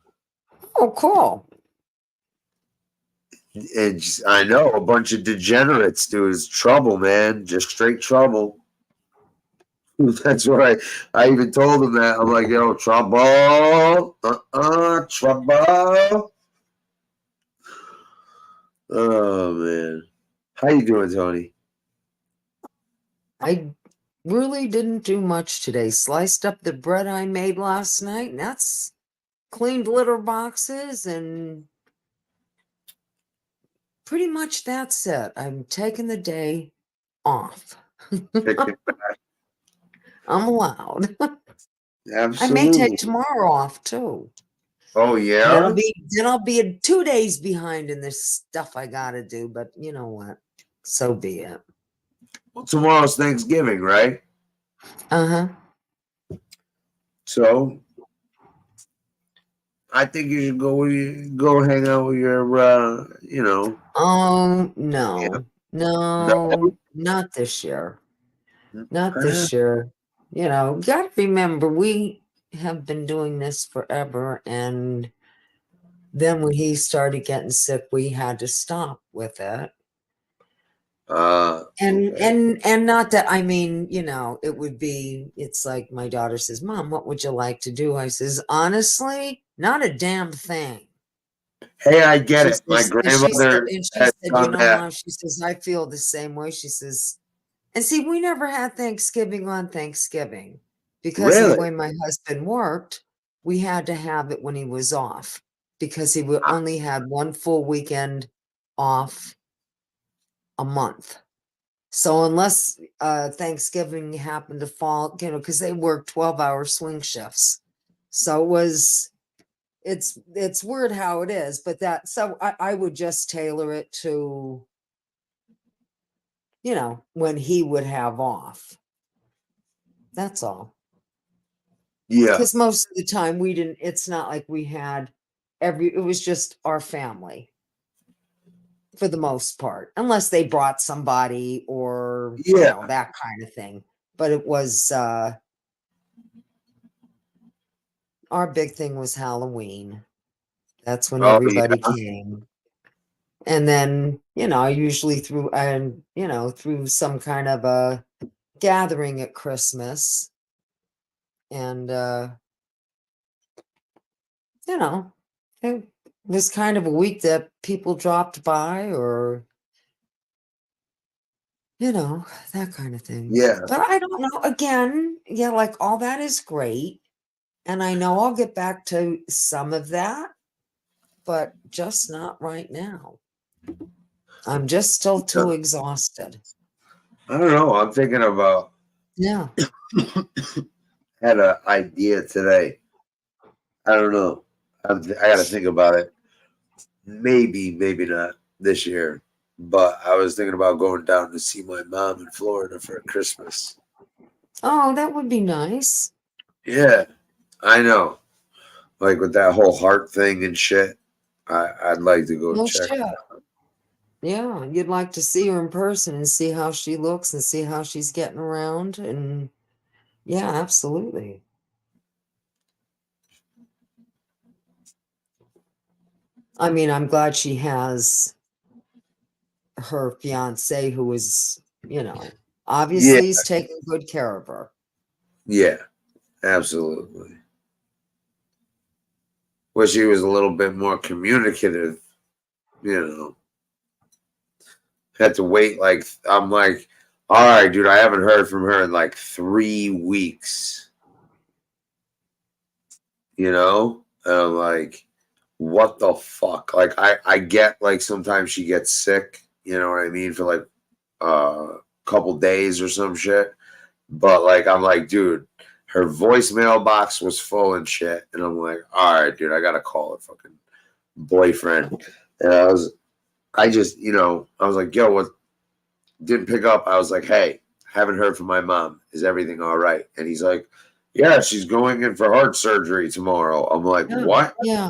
oh, cool. And I know a bunch of degenerates, dude. It's trouble, man. Just straight trouble. That's what I even told him that. I'm like, yo, trouble. Trouble. Oh man, how you doing, Tony? really didn't do much today. Sliced up the bread I made last night, and that's cleaned litter boxes, and pretty much that's it. I'm taking the day off. I'm allowed. I may take Absolutely. tomorrow off too. Oh Then yeah. I'll be 2 days behind in this stuff I gotta do, but you know what? So be it. Well, tomorrow's Thanksgiving, right? Uh-huh. So I think you should go hang out with your Oh yeah. no, not this year. Not Uh, this year. You know, gotta remember we have been doing this forever, and then when he started getting sick, we had to stop with it. And not that, I mean, you know, it's like my daughter says, Mom, what would you like to do? I says, honestly, not a damn thing. Hey, I get She it. My says, and she said, grandmother and she has said, you done know, that. Mom, she says, I feel the same way. She says, and see, we never had Thanksgiving on Thanksgiving because of the Really? way my husband worked. We had to have it when he was off because he only had one full weekend off a month. So unless Thanksgiving happened to fall, you know, because they work 12-hour swing shifts. So it's weird how it is, but so I would just tailor it to, you know, when he would have off. That's all. Yeah. Because most of the time it's not like we had it was just our family for the most part, unless they brought somebody or, you Yeah. know, that kind of thing. But it was, our big thing was Halloween. That's when Oh everybody yeah. came. And then, you know, usually through some kind of a gathering at Christmas. And, you know, it was kind of a week that people dropped by or, you know, that kind of thing. Yeah. But I don't know. Again, yeah, like all that is great. And I know I'll get back to some of that, but just not right now. I'm just still too exhausted. I don't know. I'm thinking about Yeah. had an idea today. I don't know. I got to think about it. Maybe not this year. But I was thinking about going down to see my mom in Florida for Christmas. Oh, that would be nice. Yeah, I know. Like with that whole heart thing and shit. I'd like to go No check. shit. Yeah, you'd like to see her in person and see how she looks and see how she's getting around. And yeah, absolutely. I mean, I'm glad she has her fiance who is, you know, Yeah, obviously is taking good care of her. yeah, absolutely. Wish she was a little bit more communicative, you know. Had to wait I'm like, all right, dude, I haven't heard from her in like 3 weeks. You know? And I'm like, what the fuck? Like I get like sometimes she gets sick, you know what I mean, for like a couple days or some shit. But like I'm like, dude, her voicemail box was full and shit. And I'm like, all right, dude, I gotta call her fucking boyfriend. And I just, I was like, yo, what? Didn't pick up. I was like, hey, haven't heard from my mom. Is everything all right? And he's like, yeah, she's going in for heart surgery tomorrow. I'm like, Yeah, what? yeah.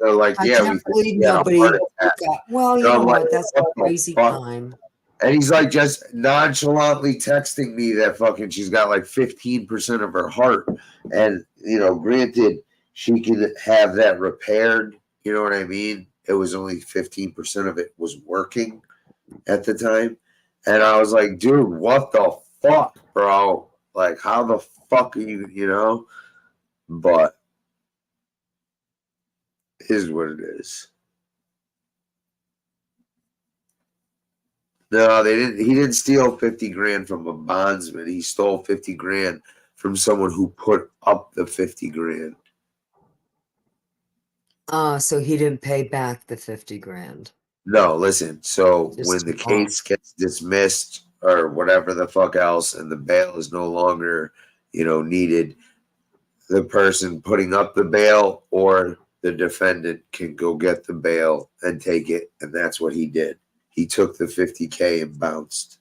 They're like, I yeah, we can't think believe she had a nobody heart attack. well, And you know I'm like, what? That's a what the crazy fuck? time. And he's like just nonchalantly texting me that fucking she's got like 15% of her heart. And, granted, she can have that repaired. You know what I mean? It was only 15% of it was working at the time. And I was like, dude, what the fuck, bro? Like, how the fuck are you? But it is what it is. No, they didn't. He didn't steal 50 grand from a bondsman. He stole 50 grand from someone who put up the 50 grand. So he didn't pay back the 50 grand. No, listen. So Just when the took case gets dismissed or whatever the fuck else, and the bail is no longer, needed, the person putting up the bail or the defendant can go get the bail and take it, and that's what he did. He took the 50K and bounced,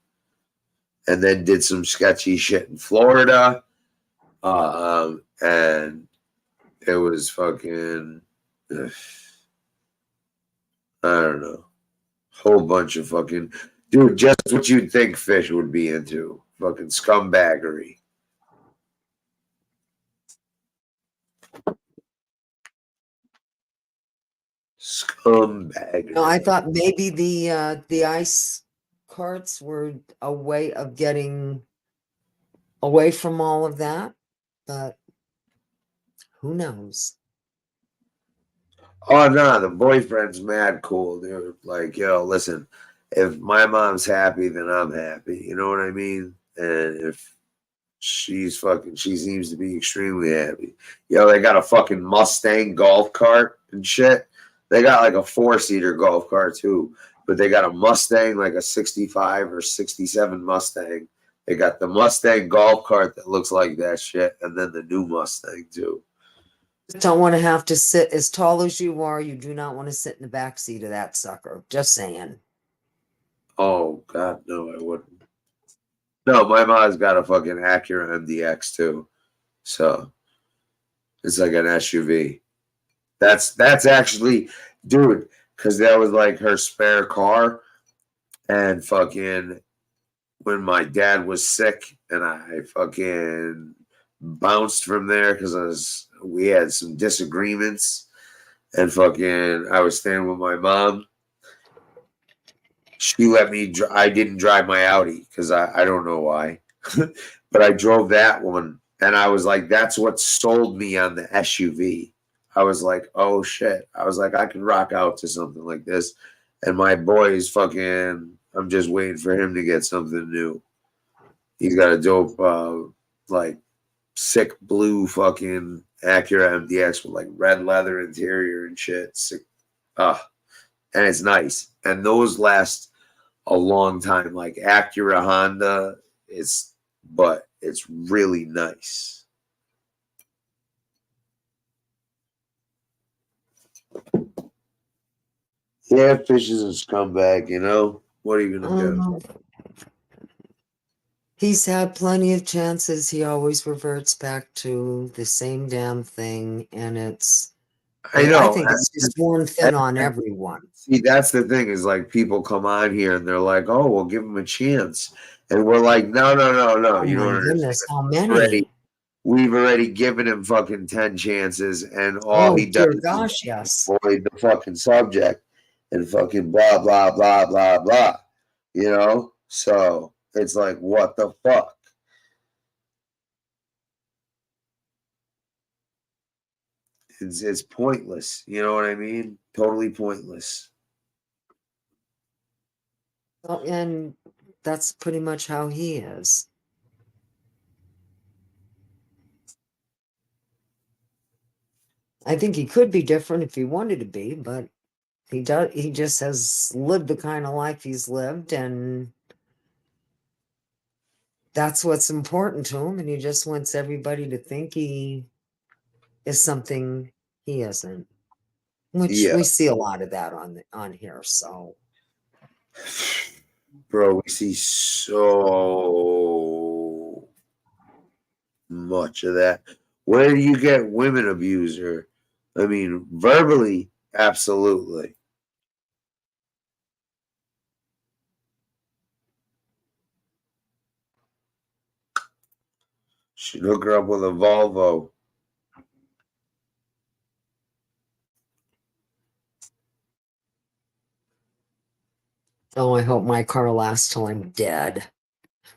and then did some sketchy shit in Florida, and it was fucking, I don't know, whole bunch of fucking, dude, just what you'd think Fish would be into, fucking scumbaggery. Scumbag. No, I thought maybe the ice carts were a way of getting away from all of that, but who knows? Oh no, the boyfriend's mad cool, dude. Like, listen, if my mom's happy, then I'm happy. You know what I mean? And if she seems to be extremely happy. They got a fucking Mustang golf cart and shit. They got like a 4-seater golf cart too, but they got a Mustang, like a 65 or 67 Mustang. They got the Mustang golf cart that looks like that shit, and then the new Mustang too. Don't want to have to sit as tall as you are. You do not want to sit in the back seat of that sucker. Just saying. Oh God, no, I wouldn't. No, my mom's got a fucking Acura MDX too, so it's like an SUV. That's actually, dude, because that was like her spare car, and fucking when my dad was sick, and I fucking bounced from there because we had some disagreements, and fucking I was staying with my mom. She let me. I didn't drive my Audi because I don't know why, but I drove that one, and I was like, that's what sold me on the SUV. I was like, oh shit. I was like, I can rock out to something like this, and my boy's fucking. I'm just waiting for him to get something new. He's got a dope, like sick blue fucking Acura MDX with like red leather interior and shit. Sick, and it's nice. And those last a long time. Like Acura, Honda, but it's really nice. Yeah, Fish is a scumbag, What are you gonna do? He's had plenty of chances. He always reverts back to the same damn thing, and I know. I think it's just worn thin on everyone. See, that's the thing is like people come on here and they're like, "Oh, we'll give him a chance," and we're like, "No, no, no, no." Oh You know my what goodness, how many? We've already given him fucking 10 chances, and all he does is yes. avoid the fucking subject and fucking blah blah blah blah blah. So it's like, what the fuck? It's pointless. You know what I mean? Totally pointless. Well, and that's pretty much how he is. I think he could be different if he wanted to be, but he just has lived the kind of life he's lived, and that's what's important to him, and he just wants everybody to think he is something he isn't. Which we see a lot of that on here, so. Bro, we see so much of that. Where do you get women abuser? I mean, verbally, absolutely. Should hook her up with a Volvo. Oh, I hope my car lasts till I'm dead.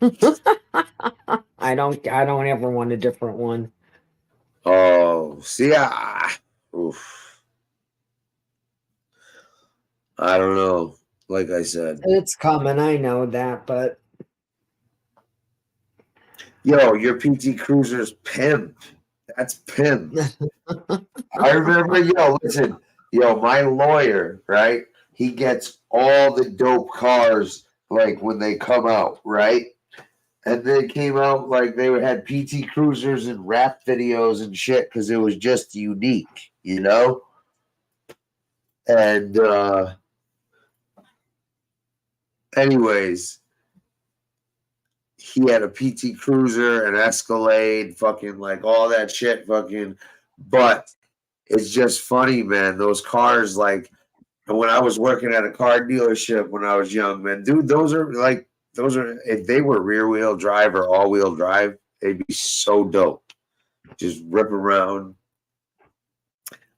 I don't ever want a different one. Oh, see, oof. I don't know. Like I said, It's coming. I know that, but yo, your PT Cruiser's pimp. That's pimp. I remember, yo, listen, yo, my lawyer, right? He gets all the dope cars like when they come out, right? And they came out like they had PT Cruisers and rap videos and shit because it was just unique, you know? And anyways, he had a PT Cruiser, an Escalade, fucking like all that shit, fucking. But it's just funny, man. Those cars, like, when I was working at a car dealership when I was young, man, dude, those are if they were rear wheel drive or all wheel drive, they'd be so dope. Just rip around.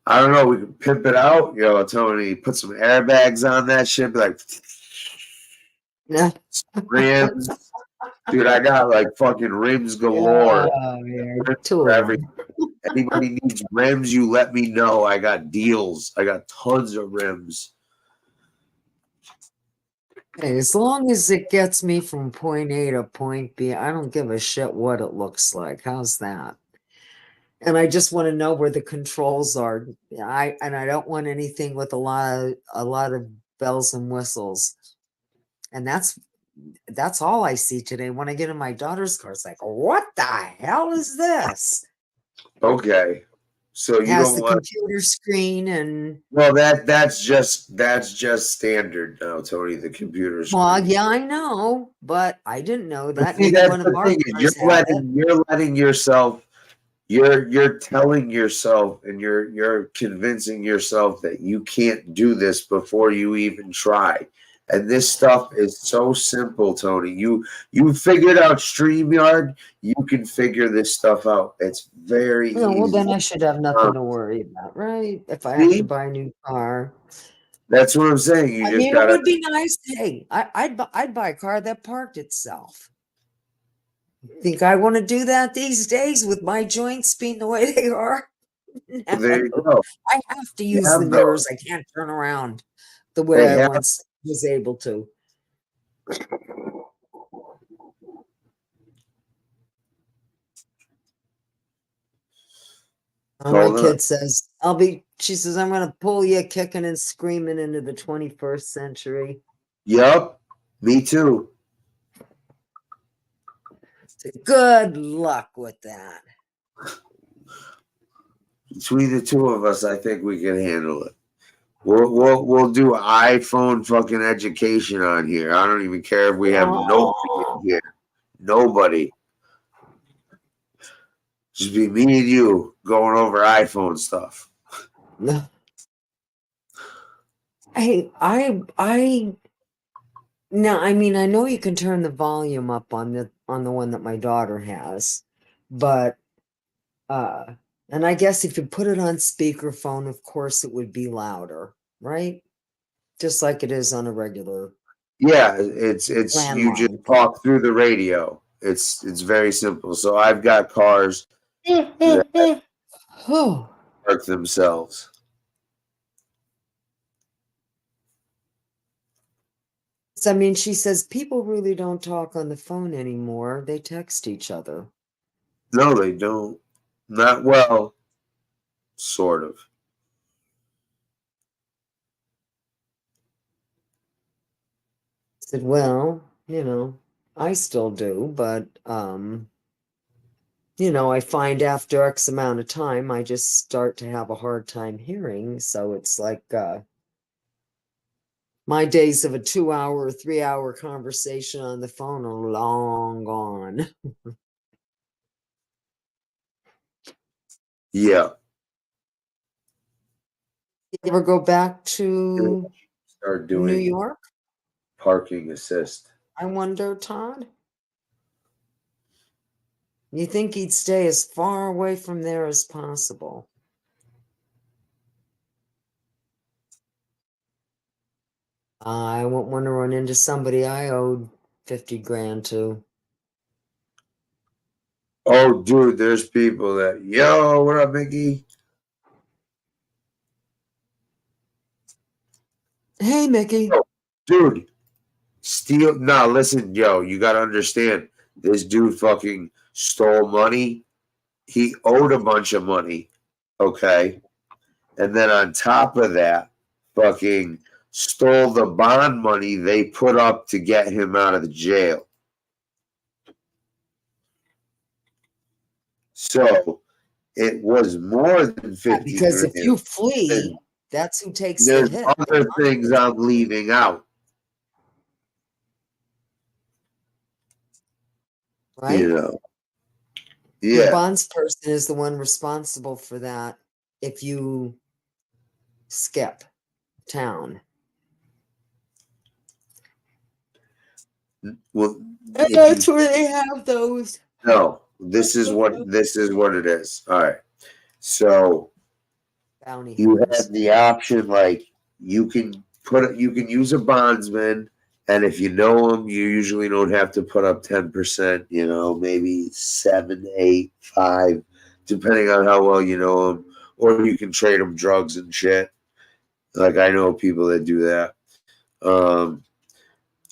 I don't know. We could pimp it out, yo, Tony. Put some airbags on that shit. Be like, rims, dude. I got like fucking rims galore. For everything. Anybody needs rims, you let me know. I got deals. I got tons of rims. Hey, as long as it gets me from point A to point B, I don't give a shit what it looks like. How's that? And I just want to know where the controls are. I don't want anything with a lot of bells and whistles. And that's all I see today. When I get in my daughter's car, it's like, what the hell is this? Okay. So you has don't the want computer screen and well that's just standard now, Tony. The computer screen. well, yeah, I know, but I didn't know that. See, Neither one of our cars had it. you're letting yourself you're telling yourself and you're convincing yourself that you can't do this before you even try. And this stuff is so simple, Tony. You figured out StreamYard, you can figure this stuff out. It's very easy. Well, then I should have nothing to worry about, right? If I have to buy a new car. That's what I'm saying. You I just mean, gotta. it would be nice. Hey, I'd buy a car that parked itself. Think I want to do that these days with my joints being the way they are? No. There you go. I have to use the mirrors. I can't turn around the way I once was able to. My kid says, she says, I'm going to pull you kicking and screaming into the 21st century. Yep. Me too. So good luck with that. Between the two of us, I think we can handle it. We'll do iPhone fucking education on here. I don't even care if we have nobody in here. Nobody. Just be me and you going over iPhone stuff. Now, I mean, I know you can turn the volume up on the one that my daughter has, but and I guess if you put it on speakerphone, of course it would be louder, right? Just like it is on a regular. Yeah, it's landline. You just talk through the radio. It's very simple. So I've got cars that park themselves. I mean, she says people really don't talk on the phone anymore. They text each other. No, they don't. Not well. Sort of. I said, well, I still do, but I find after X amount of time, I just start to have a hard time hearing. So it's like my days of a 2-hour or 3-hour conversation on the phone are long gone. Yeah. You ever go back to start doing New York? Parking assist. I wonder, Todd. You think he'd stay as far away from there as possible? I won't want to run into somebody I owed 50 grand to. Oh, dude, there's people that, yo, what up, Mickey? Hey, Mickey. Oh, Dude, steal. Nah, listen, yo, you got to understand. This dude fucking stole money. He owed a bunch of money. Okay. And then on top of that, fucking stole the bond money they put up to get him out of the jail. So it was more than 50 because if you grand. flee, that's who takes the There's hit. other things I'm leaving out. Right? You know. The Yeah. bonds person is the one responsible for that if you skip town. Well, And that's where they have those. No, this is what it is. All right. So Bounty you hunters. have the option, like you can use a bondsman, and if you know them, you usually don't have to put up 10%, you know, maybe 7, 8, 5, depending on how well you know them. Or you can trade them drugs and shit. Like I know people that do that.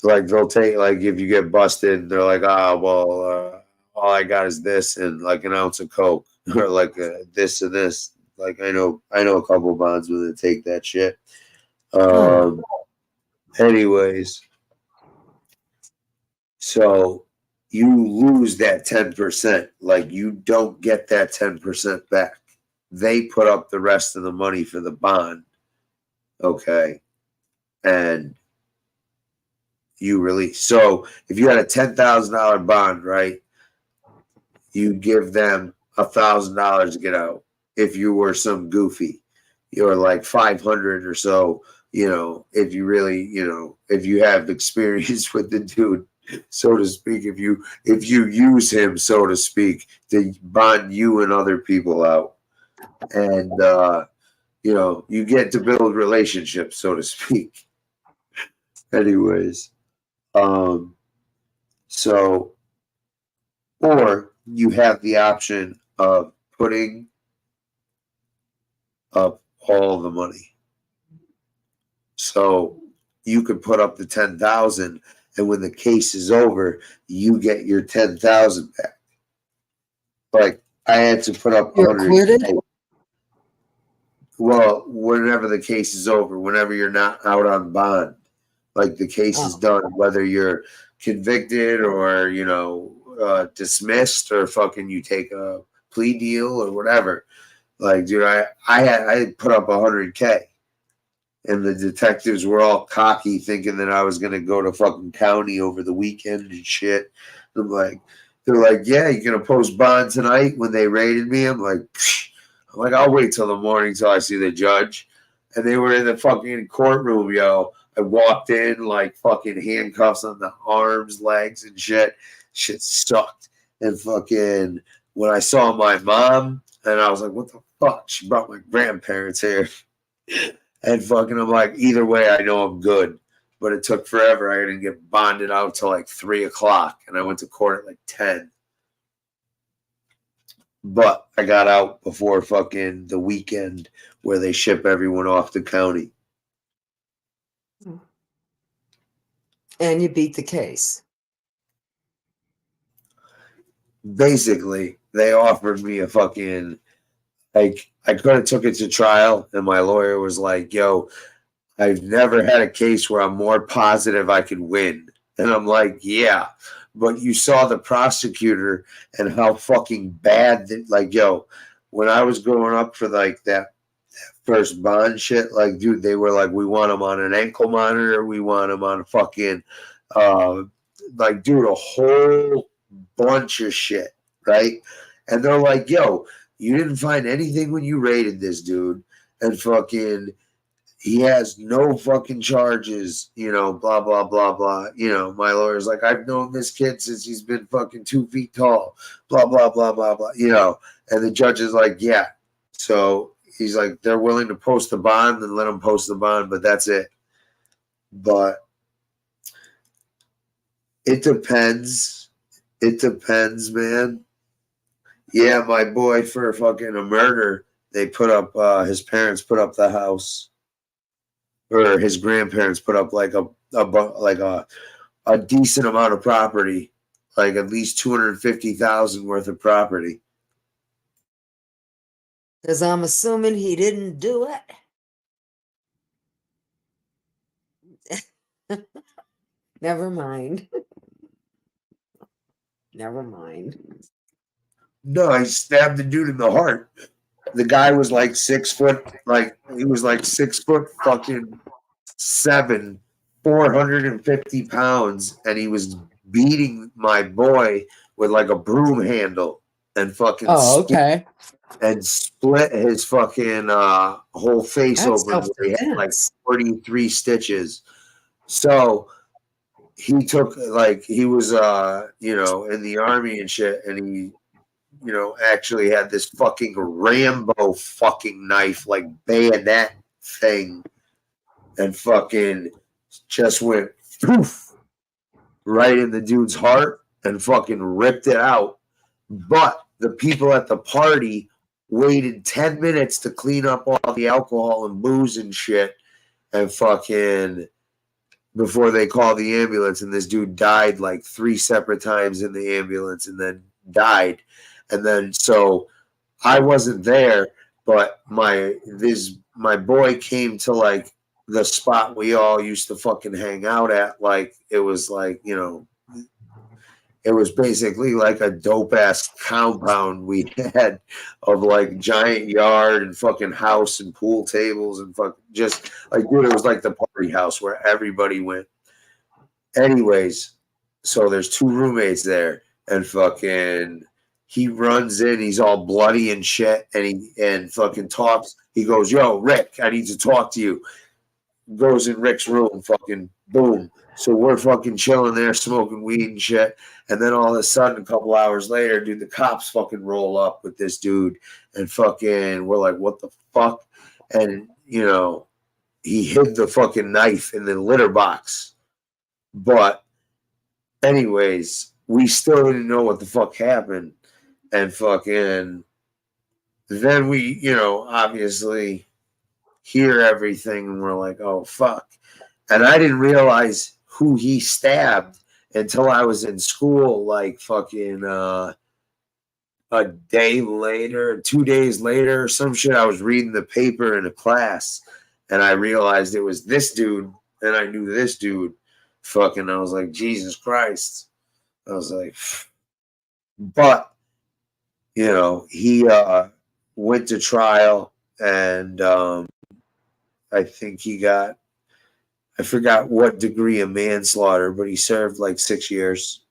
Like they'll take, like if you get busted, they're like, all I got is this and like an ounce of coke, or like this and this. Like I know a couple of bondsmen that take that shit. Anyways, so you lose that 10%. Like you don't get that 10% back. They put up the rest of the money for the bond. Okay. And you release. So if you had a $10,000 bond, right? You give them $1,000 to get out. If you were some goofy, you're like 500 or so. You know, if you really, you know, if you have experience with the dude, so to speak, if you use him, so to speak, to bond you and other people out, and you know, you get to build relationships, so to speak. Anyways, so. Or you have the option of putting up all the money. So you could put up the 10,000, and when the case is over, you get your 10,000 back. Like I had to put up You're acquitted? Well, whenever the case is over, whenever you're not out on bond, like the case is done, whether you're convicted or, you know, dismissed or fucking you take a plea deal or whatever. Like, dude, I put up 100K, and the detectives were all cocky, thinking that I was gonna go to fucking county over the weekend and shit. I'm like, they're like, yeah, you gonna post bond tonight when they raided me? I'm like, I'll wait till the morning till I see the judge. And they were in the fucking courtroom, yo. I walked in like fucking handcuffs on the arms, legs, and shit. Shit sucked. And fucking when I saw my mom, and I was like, what the fuck? She brought my grandparents here. And fucking I'm like, either way, I know I'm good. But it took forever. I didn't get bonded out till like 3 o'clock. And I went to court at like 10. But I got out before fucking the weekend where they ship everyone off to county. And you beat the case. Basically, they offered me a fucking, like, I could have took it to trial, and my lawyer was like, yo, I've never had a case where I'm more positive I could win. And I'm like, yeah, but you saw the prosecutor and how fucking bad that, like, yo, when I was going up for like that first bond shit, like, dude, they were like, we want him on an ankle monitor, we want him on a fucking like, dude, a whole bunch of shit, right? And they're like, yo, you didn't find anything when you raided this dude, and fucking he has no fucking charges, you know, blah, blah, blah, blah. You know, my lawyer's like, I've known this kid since he's been fucking 2 feet tall, blah, blah, blah, blah, blah, you know. And the judge is like, yeah. So he's like, they're willing to post the bond, and let them post the bond, but that's it. But it depends. It depends, man. Yeah, my boy, for fucking a murder, they put up, his parents put up the house. or his grandparents put up like a decent amount of property, like at least 250,000 worth of property. Because I'm assuming he didn't do it. Never mind. Never mind. No, he stabbed the dude in the heart. The guy was like 6 foot, like he was like 6 foot fucking 7, 450 pounds, and he was beating my boy with like a broom handle and fucking Okay. split his fucking whole face That's open where he had like self-defense. 43 stitches. So he took like he was in the army and shit, and he actually had this fucking Rambo fucking knife, like bayonet thing, and fucking just went poof right in the dude's heart and fucking ripped it out. But the people at the party waited 10 minutes to clean up all the alcohol and booze and shit and fucking before they called the ambulance, and this dude died like 3 separate times in the ambulance and then died. And then so I wasn't there, but my boy came to like the spot we all used to fucking hang out at. Like it was like, it was basically like a dope ass compound we had of like giant yard and fucking house and pool tables and fuck just like, dude, it was like the party house where everybody went. Anyways, so there's 2 roommates there, and fucking he runs in, he's all bloody and shit, and fucking talks. He goes, "Yo, Rick, I need to talk to you." Goes in Rick's room, fucking boom. So we're fucking chilling there, smoking weed and shit. And then all of a sudden, a couple hours later, dude, the cops fucking roll up with this dude, and fucking we're like, "What the fuck?" And he hid the fucking knife in the litter box. But anyways, we still didn't know what the fuck happened. And fucking then we, obviously hear everything, and we're like, "Oh fuck." And I didn't realize who he stabbed until I was in school, like fucking a day later, 2 days later or some shit. I was reading the paper in a class, and I realized it was this dude, and I knew this dude. Fucking, I was like, Jesus Christ. I was like, but he went to trial, and I think he got, I forgot what degree of manslaughter, but he served like 6 years.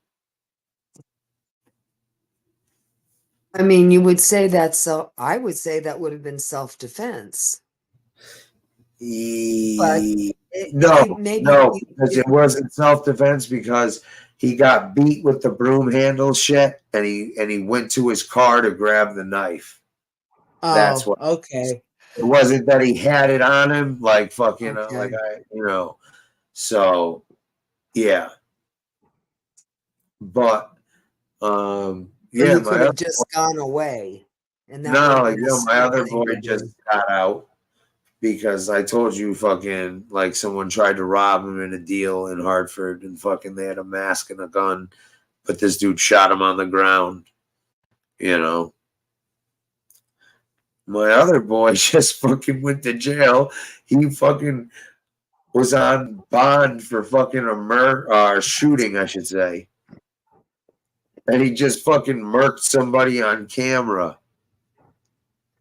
I mean, you would say that, so I would say that would have been self-defense. But No, because it wasn't self-defense, because he got beat with the broom handle shit, and he went to his car to grab the knife. That's what. Okay. It wasn't that he had it on him, like fucking, Okay. So yeah. But You could have just gone away. And that my other boy just got out because I told you fucking like someone tried to rob him in a deal in Hartford, and fucking they had a mask and a gun, but this dude shot him on the ground. My other boy just fucking went to jail. He fucking was on bond for fucking a shooting, I should say. And he just fucking murked somebody on camera.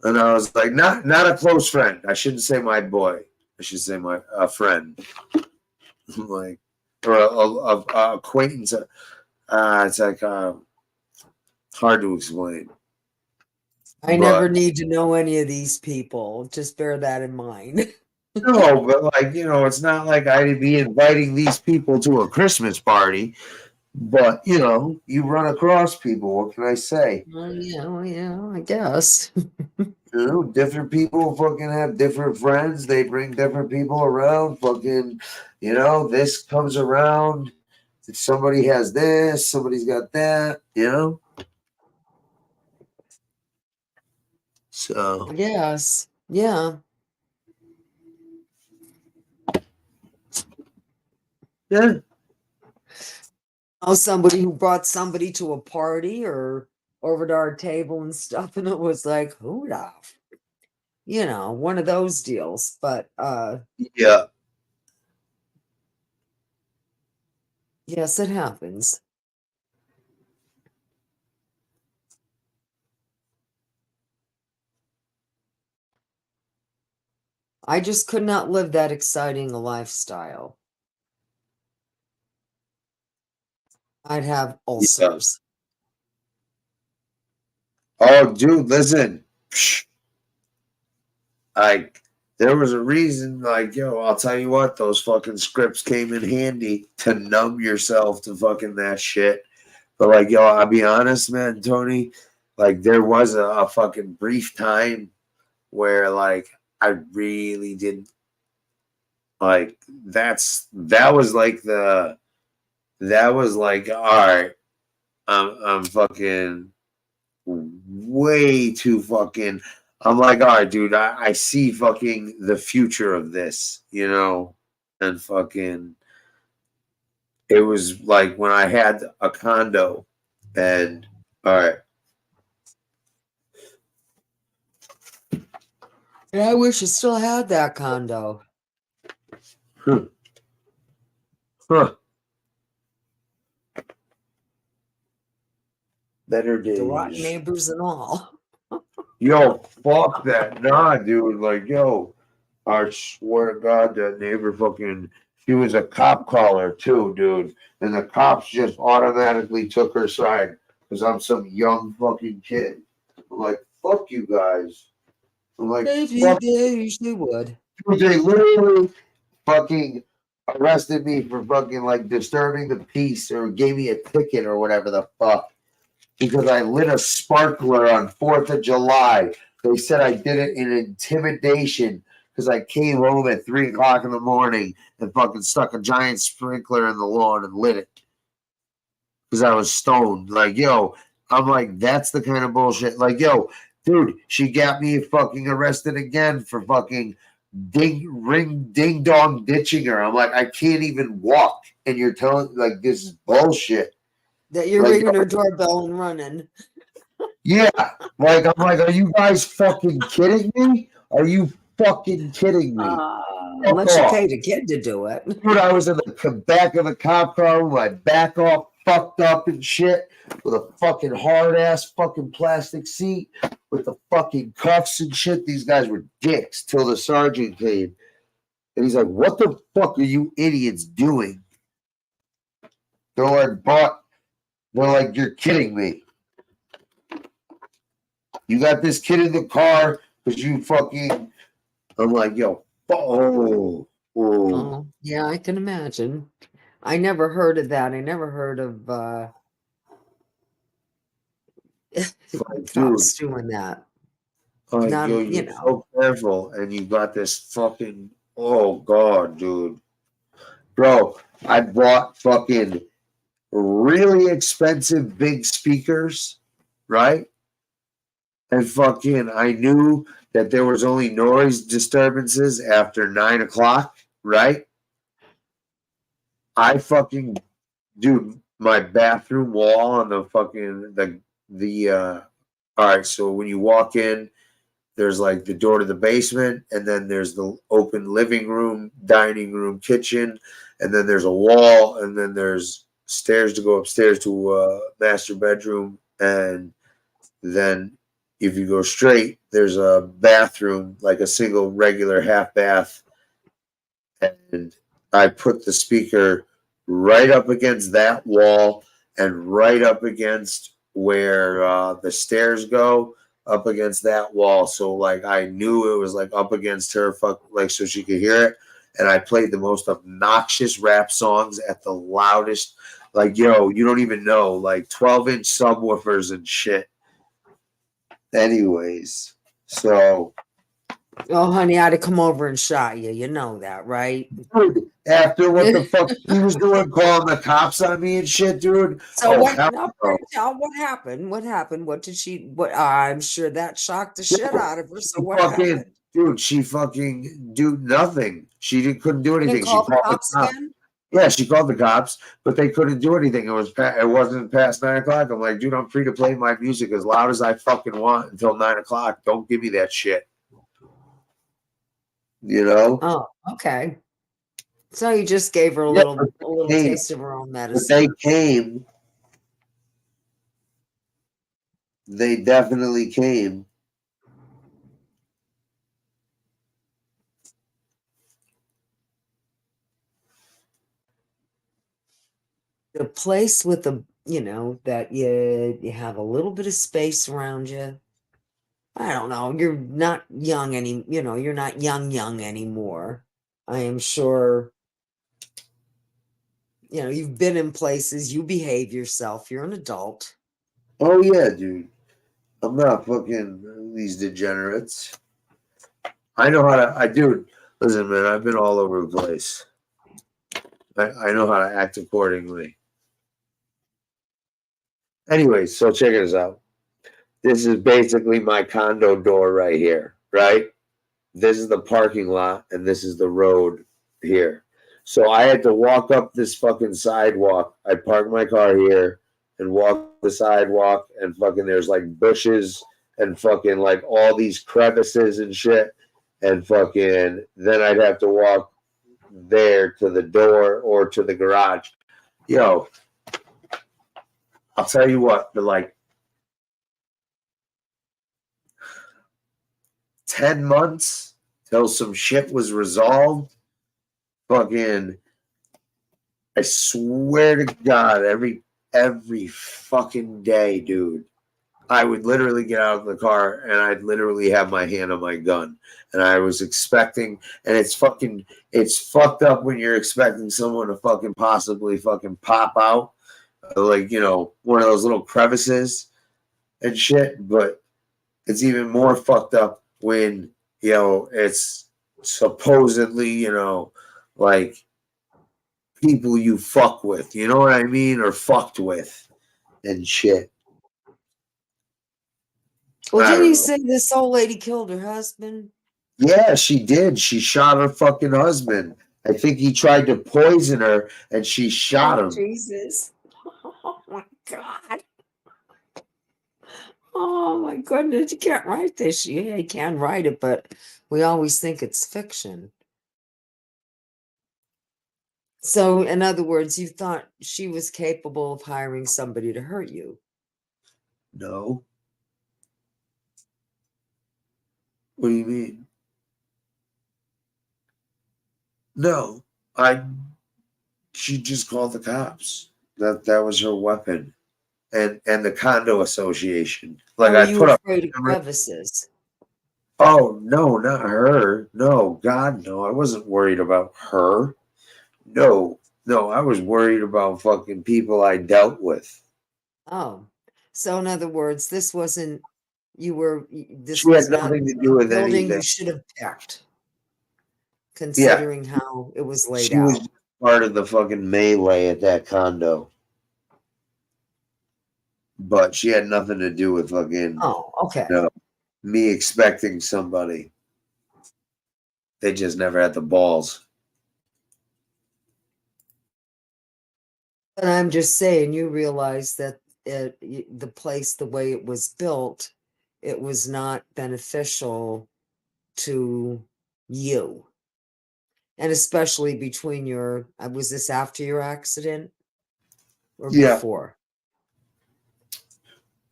And I was like, not a close friend. I shouldn't say my boy. I should say a friend. Like, or a acquaintance. It's like hard to explain. I never need to know any of these people. Just bear that in mind. No, but like, it's not like I'd be inviting these people to a Christmas party. But, you run across people. What can I say? Yeah, I guess. Different people fucking have different friends. They bring different people around. Fucking, this comes around. If somebody has this, somebody's got that, So. Yes. Yeah. Yeah. Oh, somebody who brought somebody to a party or over to our table and stuff, and it was like, who the, one of those deals. But Yeah. yes, it happens. I just could not live that exciting a lifestyle. I'd have ulcers. Oh, dude, listen. There was a reason, like, yo, I'll tell you what, those fucking scripts came in handy to numb yourself to fucking that shit. But, like, yo, I'll be honest, man, Tony, like, there was a fucking brief time where, like, I really didn't, like, that was like, all right, I'm fucking way too fucking, I'm like, all right, dude, I see fucking the future of this, and fucking, it was like when I had a condo, and all right. Yeah, I wish I still had that condo. Huh. Better days. The rotten neighbors and all. Yo, fuck that. Nah, dude. Like, yo, I swear to God, that neighbor fucking, she was a cop caller too, dude. And the cops just automatically took her side because I'm some young fucking kid. I'm like, fuck you guys. I'm like, They usually would. Dude, they literally fucking arrested me for fucking like disturbing the peace or gave me a ticket or whatever the fuck. Because I lit a sparkler on 4th of July. They said I did it in intimidation because I came home at 3 o'clock in the morning and fucking stuck a giant sprinkler in the lawn and lit it. Because I was stoned. Like, yo, I'm like, that's the kind of bullshit. Like, yo, dude, she got me fucking arrested again for fucking ding dong ditching her. I'm like, I can't even walk. And you're telling, like, this is bullshit. That you're ringing her doorbell and running. Yeah. Like, I'm like, are you guys fucking kidding me? Are you fucking kidding me? Unless you paid a kid to do it. Dude, I was in the back of the cop car with my back all fucked up and shit, with a fucking hard ass fucking plastic seat, with the fucking cuffs and shit. These guys were dicks till the sergeant came. And he's like, what the fuck are you idiots doing? They're like, you're kidding me. You got this kid in the car because you fucking. I'm like, yo, oh. Yeah, I can imagine. I never heard of that. I never heard of cops doing that. Like, yo, you're so careful, and you got this fucking. Oh God, dude, bro, I bought fucking really expensive big speakers, right? And fucking, I knew that there was only noise disturbances after 9 o'clock, right? I fucking, dude, my bathroom wall on the fucking, all right, so when you walk in, there's like the door to the basement, and then there's the open living room, dining room, kitchen, and then there's a wall, and then there's stairs to go upstairs to a master bedroom, and then if you go straight, there's a bathroom, like a single regular half bath. And I put the speaker right up against that wall and right up against where the stairs go, up against that wall. So like I knew it was like up against her, like so she could hear it. And I played the most obnoxious rap songs at the loudest, like, yo, you don't even know, like 12-inch subwoofers and shit. Anyways, so. Oh, honey, I'd have come over and shot you. You know that, right? Dude, after what the fuck he was doing, calling the cops on me and shit, dude. So what happened? What happened? What did she, I'm sure that shocked the shit out of her. So what happened? Dude, she fucking do nothing. She couldn't do anything. She called the cops again? Yeah, she called the cops, but they couldn't do anything. It wasn't past 9 o'clock. I'm like, dude, I'm free to play my music as loud as I fucking want until 9 o'clock. Don't give me that shit. You know? Oh, okay. So you just gave her a Yeah, little taste of her own but medicine. they came. They definitely came. A place with that you have a little bit of space around you. I don't know. You're not young you're not young anymore. I am sure, you've been in places, you behave yourself, you're an adult. Oh yeah, dude. I'm not fucking these degenerates. I know how to. Dude, listen, man. I've been all over the place. I know how to act accordingly. Anyway, so check this out. This is basically my condo door right here, right? This is the parking lot, and this is the road here. So I had to walk up this fucking sidewalk. I parked my car here and walk the sidewalk, and fucking there's like bushes and fucking like all these crevices and shit. And fucking then I'd have to walk there to the door or to the garage. Yo, I'll tell you what, but like 10 months till some shit was resolved. Fucking, I swear to God, every fucking day, dude, I would literally get out of the car and I'd literally have my hand on my gun. And I was expecting, and it's fucked up when you're expecting someone to fucking possibly fucking pop out, like, one of those little crevices and shit. But it's even more fucked up when, it's supposedly, like people you fuck with, you know what I mean? Or fucked with and shit. Well, I didn't don't you know. say this old lady killed her husband? Yeah, she did. She shot her fucking husband. I think he tried to poison her and she shot Oh, him. Jesus. Oh, my God. Oh, my goodness. You can't write this. Yeah, you can write it, but we always think it's fiction. So, in other words, you thought she was capable of hiring somebody to hurt you. No. What do you mean? No. She just called the cops. That was her weapon. And the condo association. Like How are I you put up. afraid of crevices? Oh no, not her. No, God, no. I wasn't worried about her. No, I was worried about fucking people I dealt with. Oh, so in other words, this She was had not nothing to a do with building you anything. should have picked, Yeah, considering how it was laid she was out. part of the fucking melee at that condo, but she had nothing to do with fucking Oh, okay. me expecting somebody. They just never had the balls. But I'm just saying, you realize that the place, the way it was built, it was not beneficial to you. And especially between was this after your accident or Yeah. before?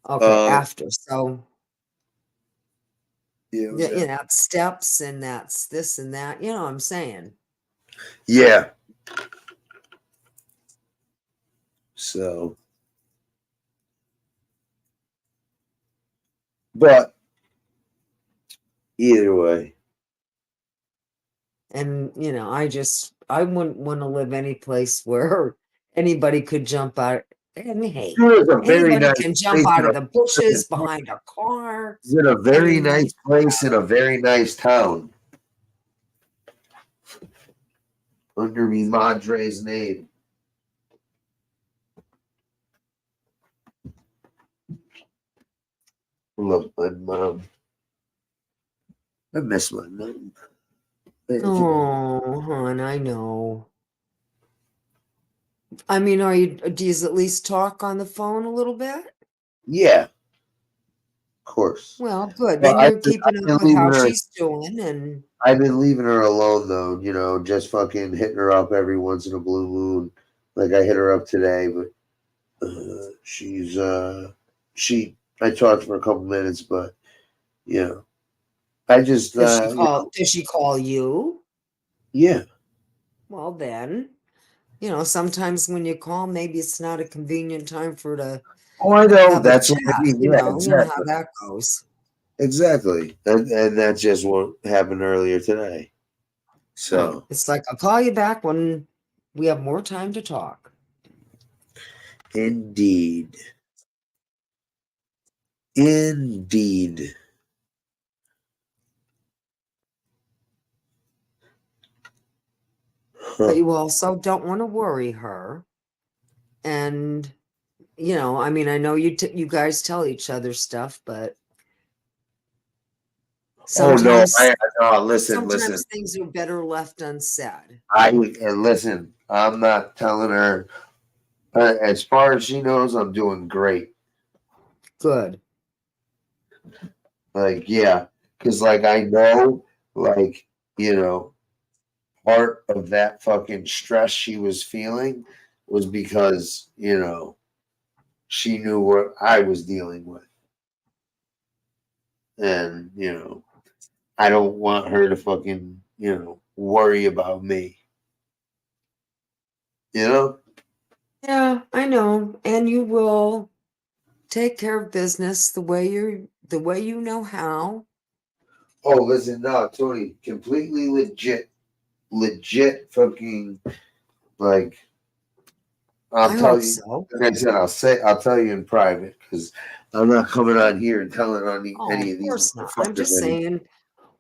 Okay, after. So, Yeah. steps and that's this and that. You know what I'm saying? Yeah. So, but either way. And, I wouldn't want to live any place where anybody could jump out. I mean, hey, It was a very anybody nice can jump place. out of the bushes behind a car. It's in a very Anybody. nice place in a very nice town. Under me Madre's name. Love my mom. I miss my mom. Oh, hon, I know. I mean, do you at least talk on the phone a little bit? Yeah, of course. Well, good. Well, Then you're keeping up with how she's doing, and I've been leaving her alone though, just fucking hitting her up every once in a blue moon. Like I hit her up today, but she's I talked for a couple minutes, but I just does she call you? yeah. Well, then, sometimes when you call, maybe it's not a convenient time for her to Oh, I know. have a That's what I chat. mean. You Yeah, know how exactly. that goes. Exactly. And that just what happened earlier today. So It's like I'll call you back when we have more time to talk. indeed. Indeed. But you also don't want to worry her. And, I mean, I know you guys tell each other stuff, but Oh no, sometimes listen. sometimes things are better left unsaid. And listen, I'm not telling her. As far as she knows, I'm doing great. Good. Like, yeah, because like I know, like, part of that fucking stress she was feeling was because, she knew what I was dealing with. And, I don't want her to fucking, worry about me. You know? Yeah, I know. And you will take care of business the way you know how. Oh, listen, no, Tony, completely legit fucking like I I'll tell hope you. so. Like I said, I'll tell you in private because I'm not coming on here and telling on Oh, any of of these course not. I'm motherfuckers just any. saying,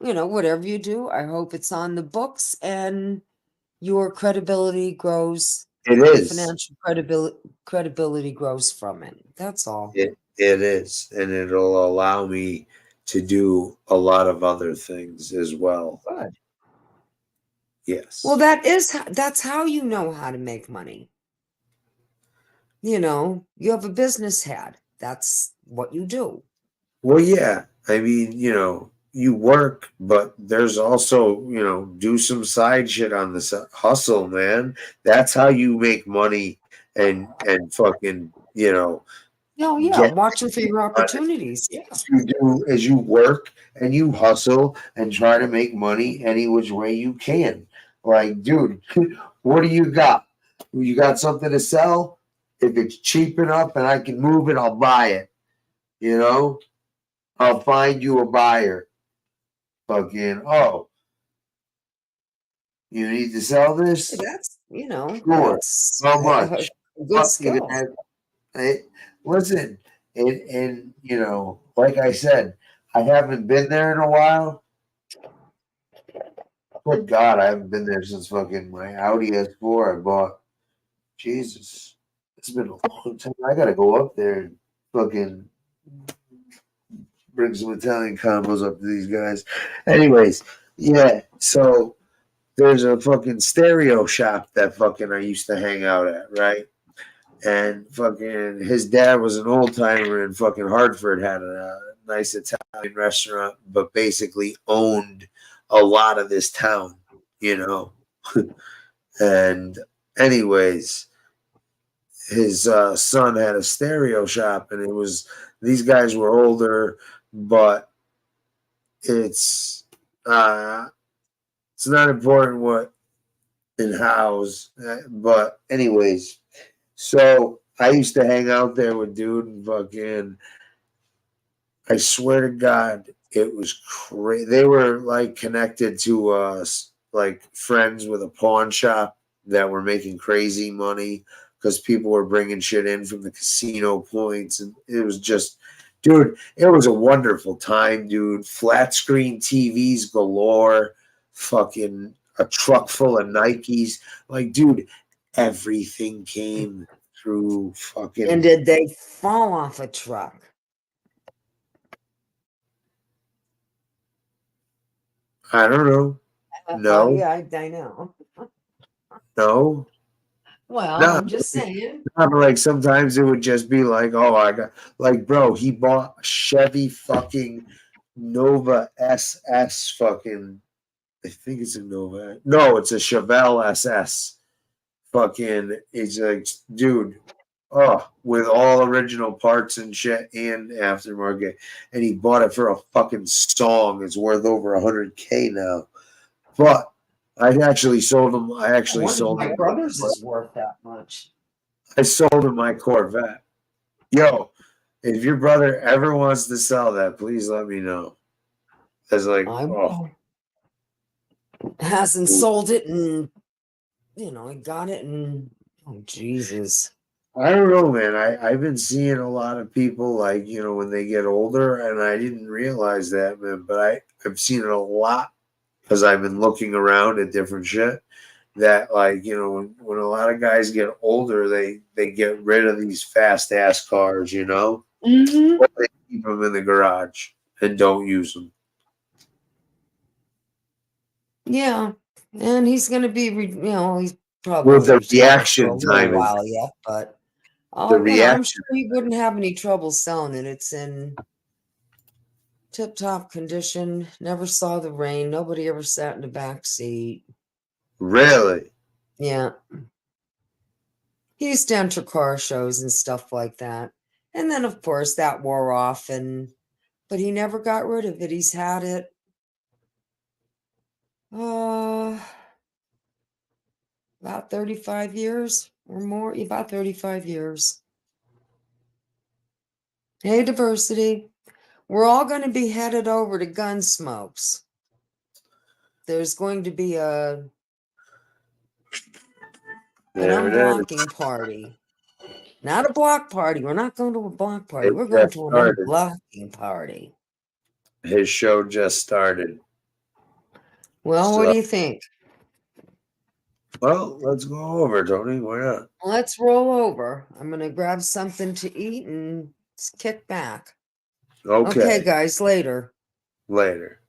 whatever you do, I hope it's on the books and your credibility grows. It Your is. financial credibility grows from it. That's all. It is, and it'll allow me to do a lot of other things as well. Good. Yes. Well, that's how you know how to make money. You have a business head. That's what you do. Well, yeah. I mean, you work, but there's also, do some side shit on the hustle, man. That's how you make money and fucking, No, yeah, get watching for your opportunities. Yeah. you do as you work and you hustle and try to make money any which way you can. Like, dude, what do you got? You got something to sell? If it's cheap enough and I can move it, I'll buy it. I'll find you a buyer. Fucking, oh, you need to sell this? That's, Sure. that's How a much? good You skill. can listen, and like I said, I haven't been there in a while. Good God, I haven't been there since fucking my Audi S4 I bought. Jesus, it's been a long time. I gotta go up there and fucking bring some Italian combos up to these guys. Anyways, yeah, so there's a fucking stereo shop that fucking I used to hang out at, right? And fucking his dad was an old timer in fucking Hartford, had a nice Italian restaurant, but basically owned a lot of this town, you know. And anyways, his son had a stereo shop, and these guys were older, but it's uh, it's not important what and hows, but anyways, so I used to hang out there with dude and fucking. I swear to God, it was crazy. They were like connected to us, like friends with a pawn shop that were making crazy money because people were bringing shit in from the casino points, and it was just, dude, it was a wonderful time, dude. Flat screen TVs galore, fucking a truck full of Nikes, like, dude, everything came through fucking. And did they fall off a truck? I don't know. Oh, No, yeah, I know. no. Well, No, I'm just saying. like sometimes it would just be like, oh, I got like, bro, he bought a Chevy fucking Nova SS fucking. I think it's a Nova. No, it's a Chevelle SS. Fucking, it's like, dude, oh, with all original parts and shit and aftermarket, and he bought it for a fucking song. It's worth over 100K now. But I actually sold him. I actually One of sold my him. brothers is worth that much. I sold him my Corvette. Yo, if your brother ever wants to sell that, please let me know. It's like, oh, hasn't sold it, and he got it, and oh Jesus. I don't know, man. I've been seeing a lot of people like, when they get older, and I didn't realize that, man. But I've seen it a lot because I've been looking around at different shit. That like, when a lot of guys get older, they get rid of these fast ass cars, Mm-hmm. Or they keep them in the garage and don't use them. Yeah, and he's going to be, he's probably With the retired for reaction a little time is while yet, but the I'm reaction. sure he wouldn't have any trouble selling it. It's in tip-top condition. Never saw the rain. Nobody ever sat in the back seat. Really? Yeah. He used to enter car shows and stuff like that. And then, of course, that wore off, but he never got rid of it. He's had it about 35 years or more. About 35 years. Hey, diversity. We're all going to be headed over to Gunsmokes. There's going to be an unblocking party. Not a block party. We're not going to a block party. We're going to an unblocking party. His show just started. Well, what do you think? Well, let's go over, Tony. Why not? Let's roll over. I'm going to grab something to eat and kick back. Okay, guys, later. Later.